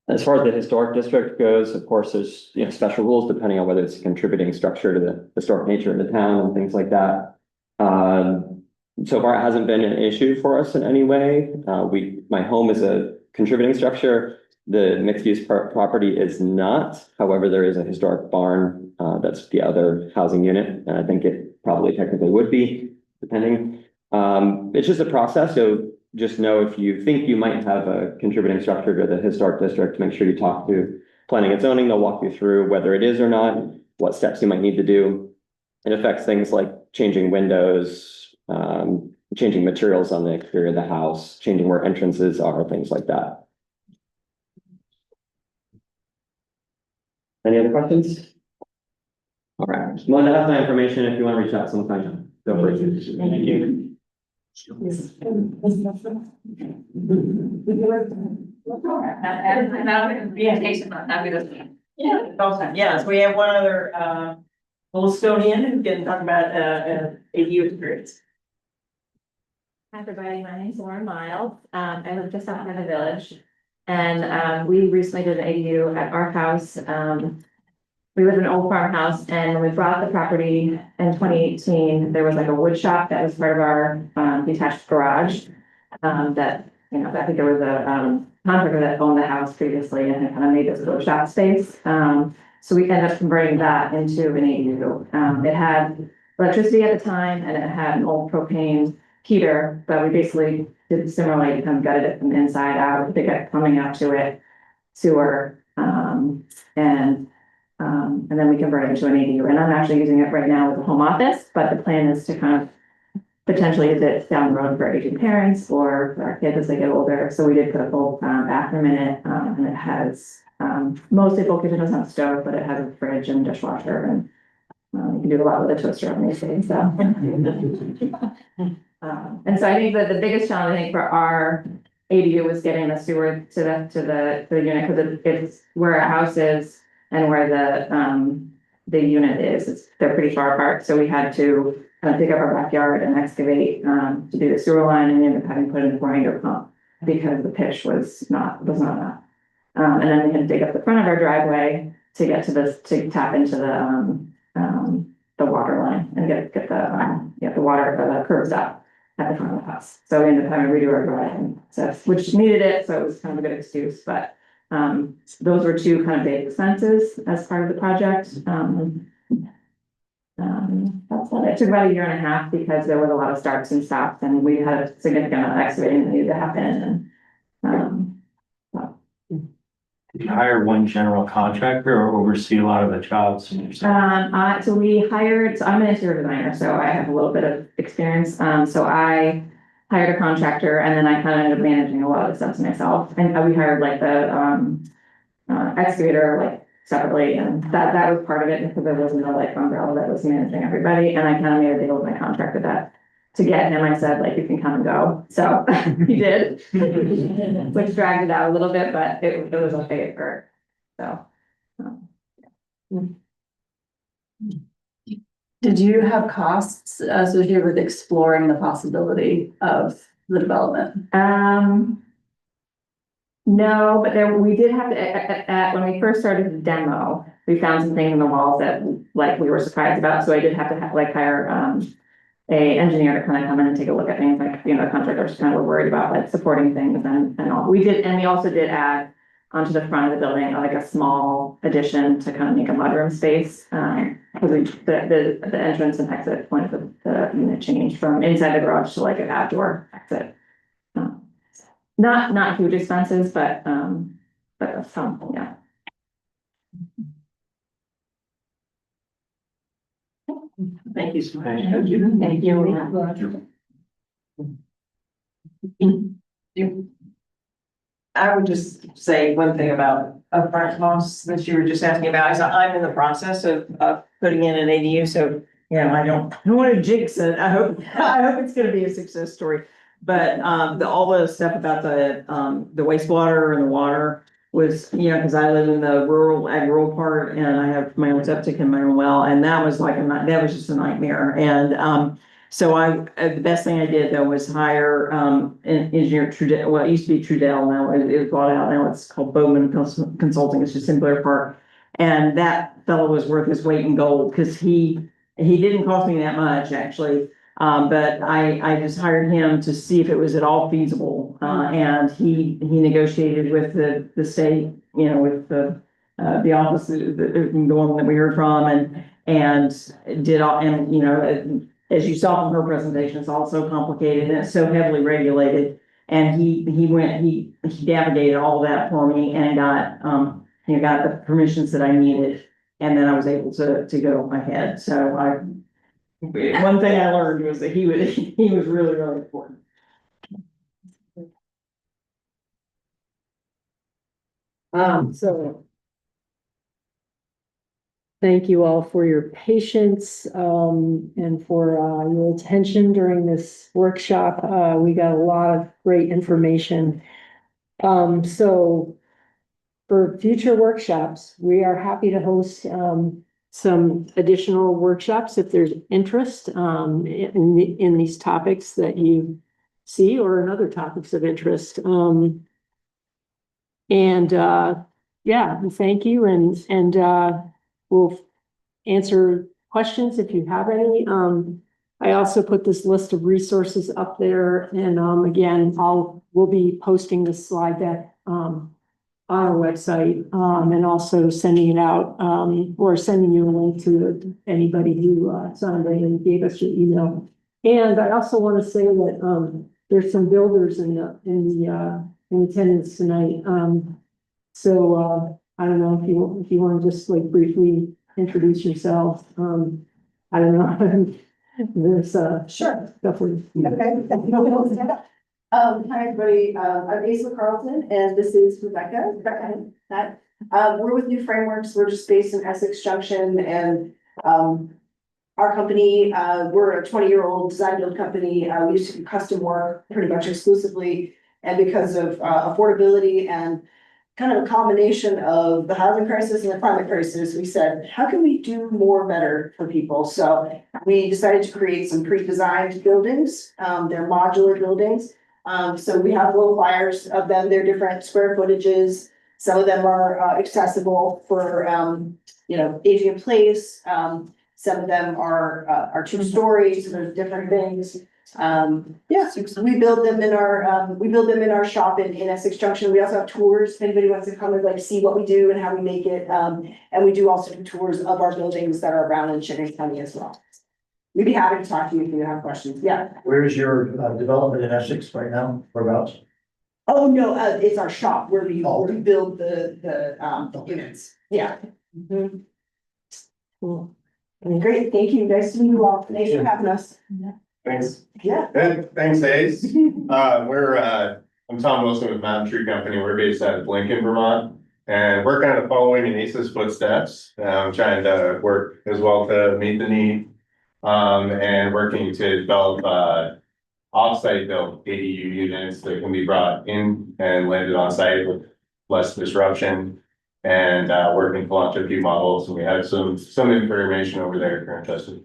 As far as the historic district goes, of course, there's special rules depending on whether it's a contributing structure to the historic nature of the town and things like that. So far, it hasn't been an issue for us in any way. My home is a contributing structure. The mixed-use property is not. However, there is a historic barn, that's the other housing unit, and I think it probably technically would be, depending. It's just a process, so just know if you think you might have a contributing structure to the historic district, make sure you talk to planning and zoning. They'll walk you through whether it is or not, what steps you might need to do. It affects things like changing windows, changing materials on the exterior of the house, changing where entrances are, things like that. Any other questions? All right, well, I have my information if you want to reach out sometime. Feel free to. Thank you. Yes, we have one other, Williston who can talk about, ADU experience. Hi, everybody. My name is Lauren Miles. I live just outside the village. And we recently did an ADU at our house. We live in an old farmhouse, and when we bought the property in 2018, there was like a wood shop that was part of our detached garage. That, you know, I think there was a contractor that owned the house previously and had kind of made this little shop space. So we ended up converting that into an ADU. It had electricity at the time, and it had an old propane heater, but we basically did similarly, kind of gutted it from the inside out. They got plumbing out to it, sewer, and then we converted it to an ADU. And I'm actually using it right now as a home office, but the plan is to kind of potentially use it down the road for aging parents or for our kids as they get older. So we did put a full bathroom in it, and it has mostly full kitchen. It doesn't have a stove, but it has a fridge and dishwasher, and you can do a lot with a toaster on these days. So. And so I think that the biggest challenge, I think, for our ADU was getting the sewer to the unit, because it's where our house is and where the unit is. They're pretty far apart, so we had to kind of dig up our backyard and excavate to do the sewer line, and ended up having to put in a grinder pump because the pitch was not enough. And then we had to dig up the front of our driveway to get to tap into the water line and get the water curves up at the front of the house. So we ended up having to redo our driveway, so which needed it, so it was kind of a good excuse. But those were two kind of big expenses as part of the project. That's all. It took about 1.5 years because there was a lot of starts and stops, and we had a significant amount of excavating that needed to happen. Did you hire one general contractor or oversee a lot of the jobs? So we hired, so I'm an interior designer, so I have a little bit of experience. So I hired a contractor, and then I kind of ended up managing a lot of the stuff myself. And we hired like the excavator like separately, and that was part of it because there was no like umbrella that was managing everybody. And I kind of made a deal with my contractor that to get him, I said, like, you can come and go. So he did, which dragged it out a little bit, but it was okay at first. So. Did you have costs associated with exploring the possibility of the development? No, but we did have to, when we first started the demo, we found some things in the walls that like we were surprised about. So I did have to hire a engineer to kind of come in and take a look at things, like, you know, the contractors kind of were worried about like supporting things and all. We did, and we also did add onto the front of the building like a small addition to kind of make a mudroom space. Because the entrance and exit point of the unit changed from inside the garage to like an outdoor exit. Not huge expenses, but some, yeah. Thank you so much. Thank you. I would just say one thing about upfront costs that you were just asking about, is I'm in the process of putting in an ADU, so, you know, I don't want to jinx it. I hope it's gonna be a success story. But all the stuff about the wastewater and the water was, you know, because I live in the rural part, and I have my own septic and my own well, and that was just a nightmare. And so the best thing I did though was hire an engineer, Trudell. Well, it used to be Trudell, now it was bought out, now it's called Bowman Consulting. It's just Sinclair Park, and that fellow was worth his weight in gold because he didn't cost me that much actually. But I just hired him to see if it was at all feasible. And he negotiated with the state, you know, with the office, the one that we heard from and did all, and, you know, as you saw from her presentation, it's all so complicated and it's so heavily regulated. And he navigated all of that for me and got the permissions that I needed. And then I was able to go ahead. So one thing I learned was that he was really, really important. So thank you all for your patience, and for, your attention during this workshop. We got a lot of great information. So for future workshops, we are happy to host, some additional workshops if there's interest, in these topics that you see or in other topics of interest. Yeah, thank you. And we'll answer questions if you have any. I also put this list of resources up there and, again, we'll be posting this slide deck, on our website, and also sending it out, or sending you a link to anybody who, signed in and gave us your email. And I also want to say that, there's some builders in attendance tonight. So I don't know if you want to just like briefly introduce yourself. I don't know. There's Sure. definitely. Okay. Hi, everybody. I'm Asa Carlton, and this is Rebecca. We're with New Frameworks. We're just based in Essex Junction, and our company, we're a 20-year-old design build company. We used to do custom work pretty much exclusively, and because of affordability and kind of a combination of the housing crisis and the climate crisis, we said, how can we do more better for people? So we decided to create some pre-designed buildings. They're modular buildings. So we have little flyers of them. They're different square footages. Some of them are accessible for, aging in place. Some of them are 2 stories. There's different things. So we build them in our shop in Essex Junction. We also have tours if anybody wants to come and like see what we do and how we make it. And we do also do tours of our buildings that are around in Chittenden County as well. We'd be happy to talk to you if you have questions. Yeah. Where's your development in Essex right now? Whereabouts? Oh, no, it's our shop where we build the units. Yeah. Mm-hmm. Cool. Great. Thank you. Nice to meet you all. Thanks for having us. Thanks. Yeah. Thanks, Ace. I'm Tom Wilson with Mountain Tree Company. We're based out of Lincoln, Vermont. And we're kind of following in Ace's footsteps. Trying to work as well to meet the need. And working to develop off-site built ADU units that can be brought in and landed on site with less disruption. And working to launch a few models, and we have some information over there if you're interested.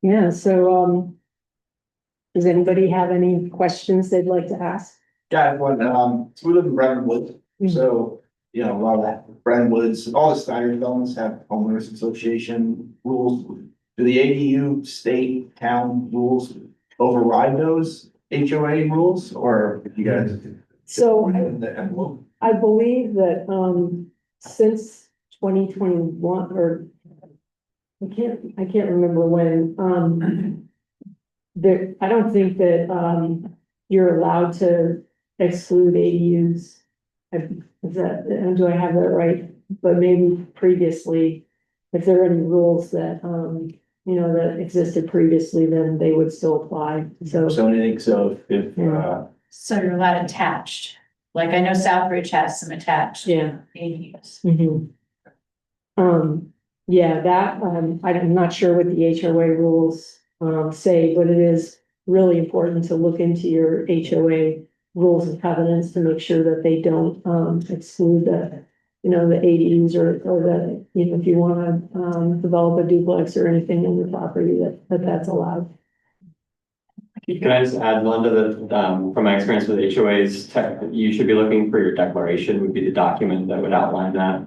Yeah, so does anybody have any questions they'd like to ask? Got one. So we live in Brentwood, so a lot of that Brentwoods, all the Steiner developments have homeowners association rules. Do the ADU state town rules override those HOA rules, or if you guys? So I believe that since 2021 or I can't remember when, I don't think that you're allowed to exclude ADUs. Do I have that right? But maybe previously, if there are any rules that that existed previously, then they would still apply. So anything, so if So you're allowed attached, like I know Southbridge has some attached. Yeah. ADUs. Mm-hmm. I'm not sure what the HOA rules say, but it is really important to look into your HOA rules and covenants to make sure that they don't exclude the ADUs or the, if you want to develop a duplex or anything on your property that's allowed. Can I just add, Melinda, that from my experience with HOAs, you should be looking for your declaration would be the document that would outline that.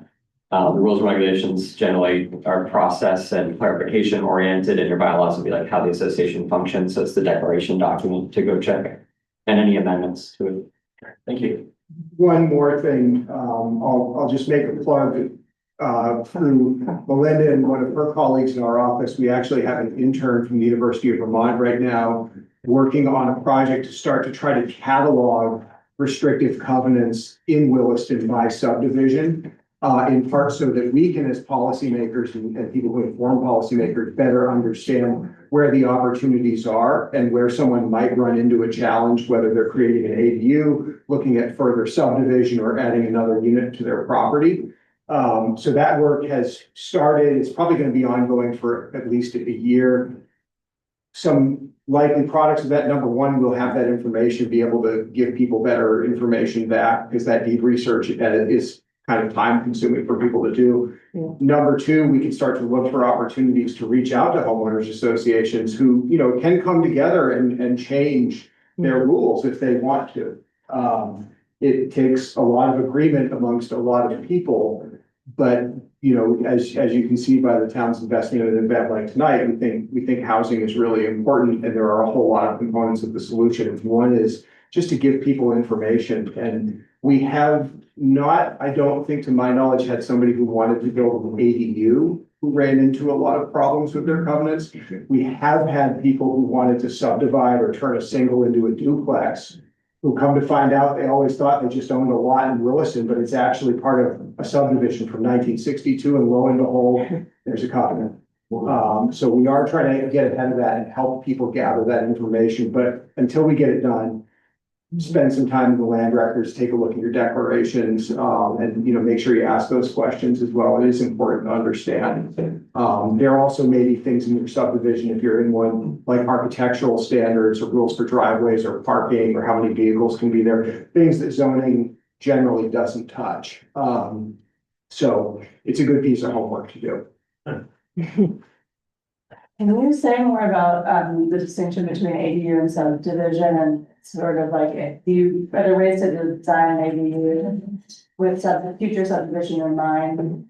The rules and regulations generally are process and clarification oriented, and your bylaws will be like how the association functions. So it's the declaration document to go check, and any amendments to it. Thank you. One more thing, I'll just make a plug. Through Melinda and one of her colleagues in our office, we actually have an intern from the University of Vermont right now working on a project to start to try to catalog restrictive covenants in Williston by subdivision. In part so that we can, as policymakers and people who inform policymakers, better understand where the opportunities are and where someone might run into a challenge, whether they're creating an ADU, looking at further subdivision, or adding another unit to their property. So that work has started. It's probably going to be ongoing for at least a year. Some likely products of that: number one, we'll have that information, be able to give people better information back, because that deep research is kind of time consuming for people to do. Yeah. Number two, we can start to look for opportunities to reach out to homeowners associations who, you know, can come together and change their rules if they want to. It takes a lot of agreement amongst a lot of people, but you know, as you can see by the town's investment in an event like tonight, we think housing is really important, and there are a whole lot of components of the solution. One is just to give people information, and we have not, I don't think to my knowledge, had somebody who wanted to build an ADU who ran into a lot of problems with their covenants. We have had people who wanted to subdivide or turn a single into a duplex, who come to find out they always thought they just owned a lot in Williston, but it's actually part of a subdivision from 1962, and lo and behold, there's a covenant. So we are trying to get ahead of that and help people gather that information, but until we get it done, spend some time in the land records, take a look at your declarations, and, you know, make sure you ask those questions as well. It is important to understand. There are also maybe things in your subdivision, if you're in one, like architectural standards or rules for driveways or parking or how many vehicles can be there, things that zoning generally doesn't touch. So it's a good piece of homework to do. Can you say more about the distinction between ADU and subdivision, and sort of like, are there ways to design an ADU with future subdivision in mind?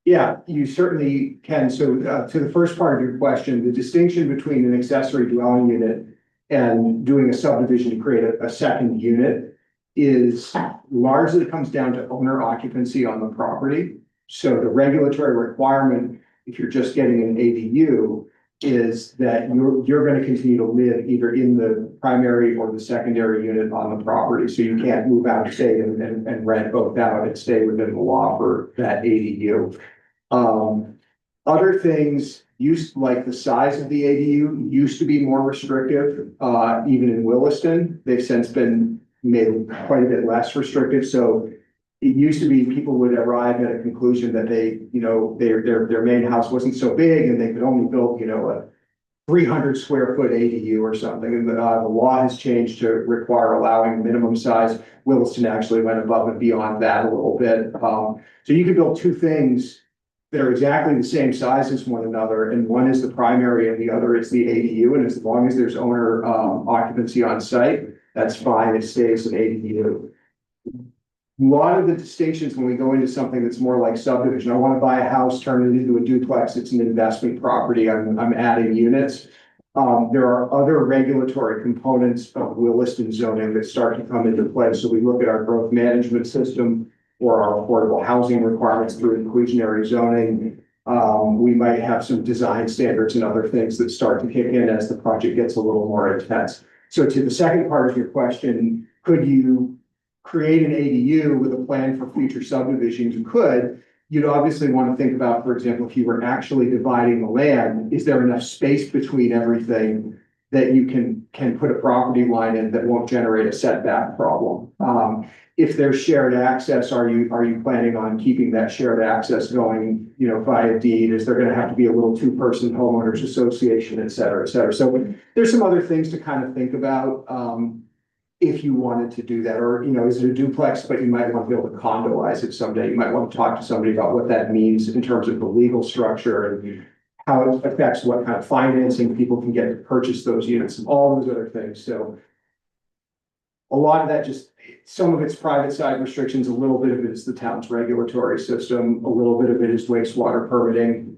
Yeah, you certainly can. So to the first part of your question, the distinction between an accessory dwelling unit and doing a subdivision to create a second unit is largely comes down to owner occupancy on the property. So the regulatory requirement, if you're just getting an ADU, is that you're going to continue to live either in the primary or the secondary unit on the property. So you can't move out of state and rent both out and stay within the law for that ADU. Other things like the size of the ADU used to be more restrictive, even in Williston. They've since been made quite a bit less restrictive. So it used to be people would arrive at a conclusion that their main house wasn't so big and they could only build, a 300 square foot ADU or something. And the law has changed to require allowing minimum size. Williston actually went above and beyond that a little bit. So you could build two things that are exactly the same size as one another, and one is the primary and the other is the ADU. And as long as there's owner occupancy on site, that's fine. It stays an ADU. A lot of the distinctions when we go into something that's more like subdivision, I want to buy a house, turn it into a duplex, it's an investment property, I'm adding units. There are other regulatory components of Williston zoning that start to come into play. So we look at our growth management system or our affordable housing requirements through inclusionary zoning. We might have some design standards and other things that start to kick in as the project gets a little more intense. So to the second part of your question, could you create an ADU with a plan for future subdivisions? You could. You'd obviously want to think about, for example, if you were actually dividing the land, is there enough space between everything that you can put a property line in that won't generate a setback problem? If there's shared access, are you planning on keeping that shared access going, via deed? Is there going to have to be a little two-person homeowners association, et cetera, et cetera? So there's some other things to kind of think about. If you wanted to do that, or, is it a duplex, but you might want to be able to condoize it someday. You might want to talk to somebody about what that means in terms of the legal structure and how it affects what kind of financing people can get to purchase those units and all those other things. So a lot of that just, some of it's private side restrictions, a little bit of it is the town's regulatory system, a little bit of it is wastewater permitting.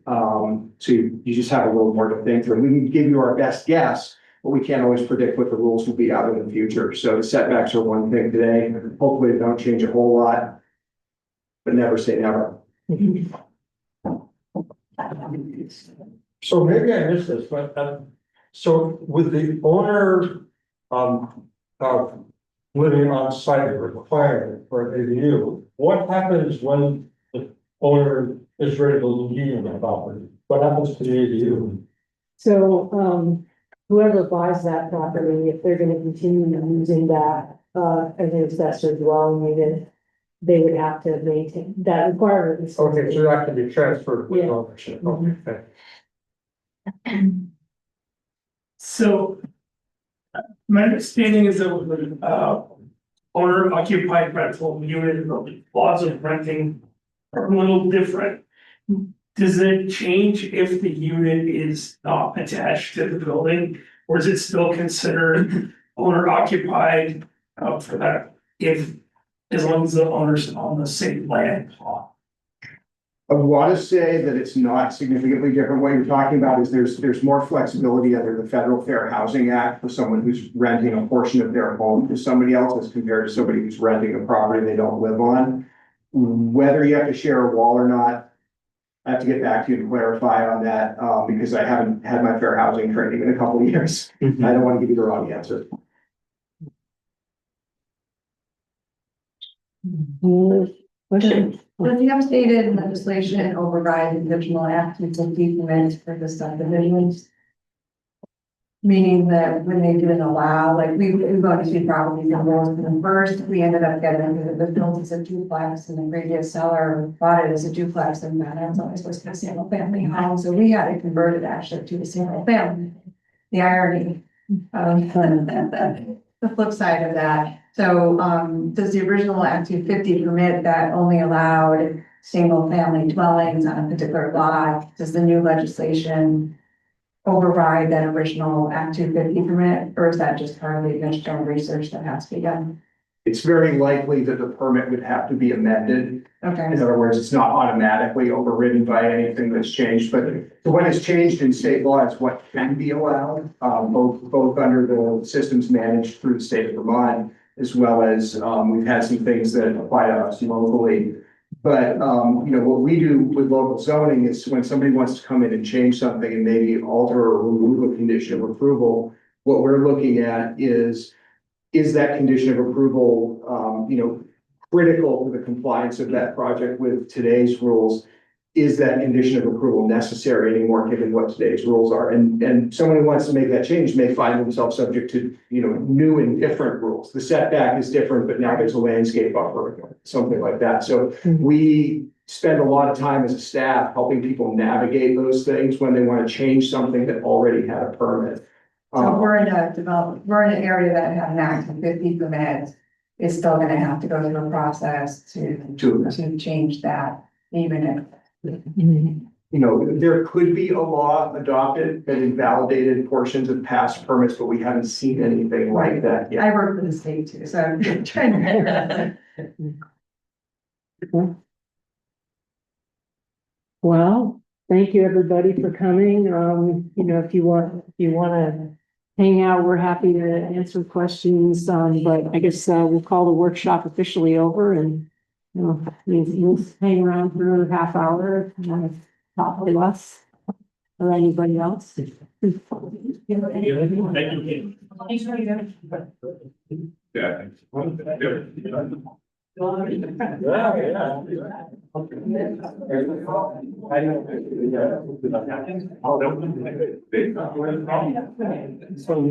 So you just have a little more to think through. We can give you our best guess, but we can't always predict what the rules will be out in the future. So the setbacks are one thing today. Hopefully they don't change a whole lot, but never say never. So maybe I missed this, but, so with the owner, living on site required for an ADU, what happens when the owner is ready to leave the property? What happens to the ADU? So, whoever buys that property, if they're gonna continue using that, as an accessory dwelling unit, they would have to maintain that requirement. is- Okay, so that can be transferred with Yeah. ownership, Mhm. okay. So my understanding is that owner occupied rental unit, laws of renting are a little different. Does it change if the unit is not attached to the building, or is it still considered owner occupied for that? If, as long as the owner's on the same land plot? I want to say that it's not significantly different. What you're talking about is there's more flexibility under the Federal Fair Housing Act for someone who's renting a portion of their home to somebody else as compared to somebody who's renting a property they don't live on. Whether you have to share a wall or not, I have to get back to you to clarify on that, because I haven't had my fair housing training in a couple of years. I don't want to give you the wrong answer. Question? Does the updated legislation override the original Act 250 permits for the subdivisions? Meaning that when they didn't allow, like we've gone to see properties in Williston first, we ended up getting the built as a duplex and the previous seller bought it as a duplex and that it's always supposed to be a single family home. So we had it converted actually to a single family. The irony of the flip side of that. So, does the original Act 250 permit that only allowed single family dwellings on a particular lot? Does the new legislation override that original Act 250 permit, or is that just part of the additional research that has to be done? It's very likely that the permit would have to be amended. Okay. In other words, it's not automatically overridden by anything that's changed, but what has changed in state law is what can be allowed, both under the systems managed through the state of Vermont, as well as, we've had some things that apply to us locally. But, what we do with local zoning is when somebody wants to come in and change something and maybe alter or remove a condition of approval, what we're looking at is that condition of approval, critical to the compliance of that project with today's rules? Is that condition of approval necessary anymore, given what today's rules are? And someone who wants to make that change may find themselves subject to, new and different rules. The setback is different, but now there's a landscape buffer, something like that. So we spend a lot of time as a staff helping people navigate those things when they want to change something that already had a permit. So if we're in an area that had an Act 250 permit, it's still gonna have to go through a process to change that, even if. There could be a law adopted that invalidated portions of past permits, but we haven't seen anything like that yet. I work for the state too, so I'm trying to figure that out. Well, thank you, everybody, for coming. If you want to hang out, we're happy to answer questions. But I guess we'll call the workshop officially over and we'll hang around for another half hour. Talk with us or anybody else. Thank you. So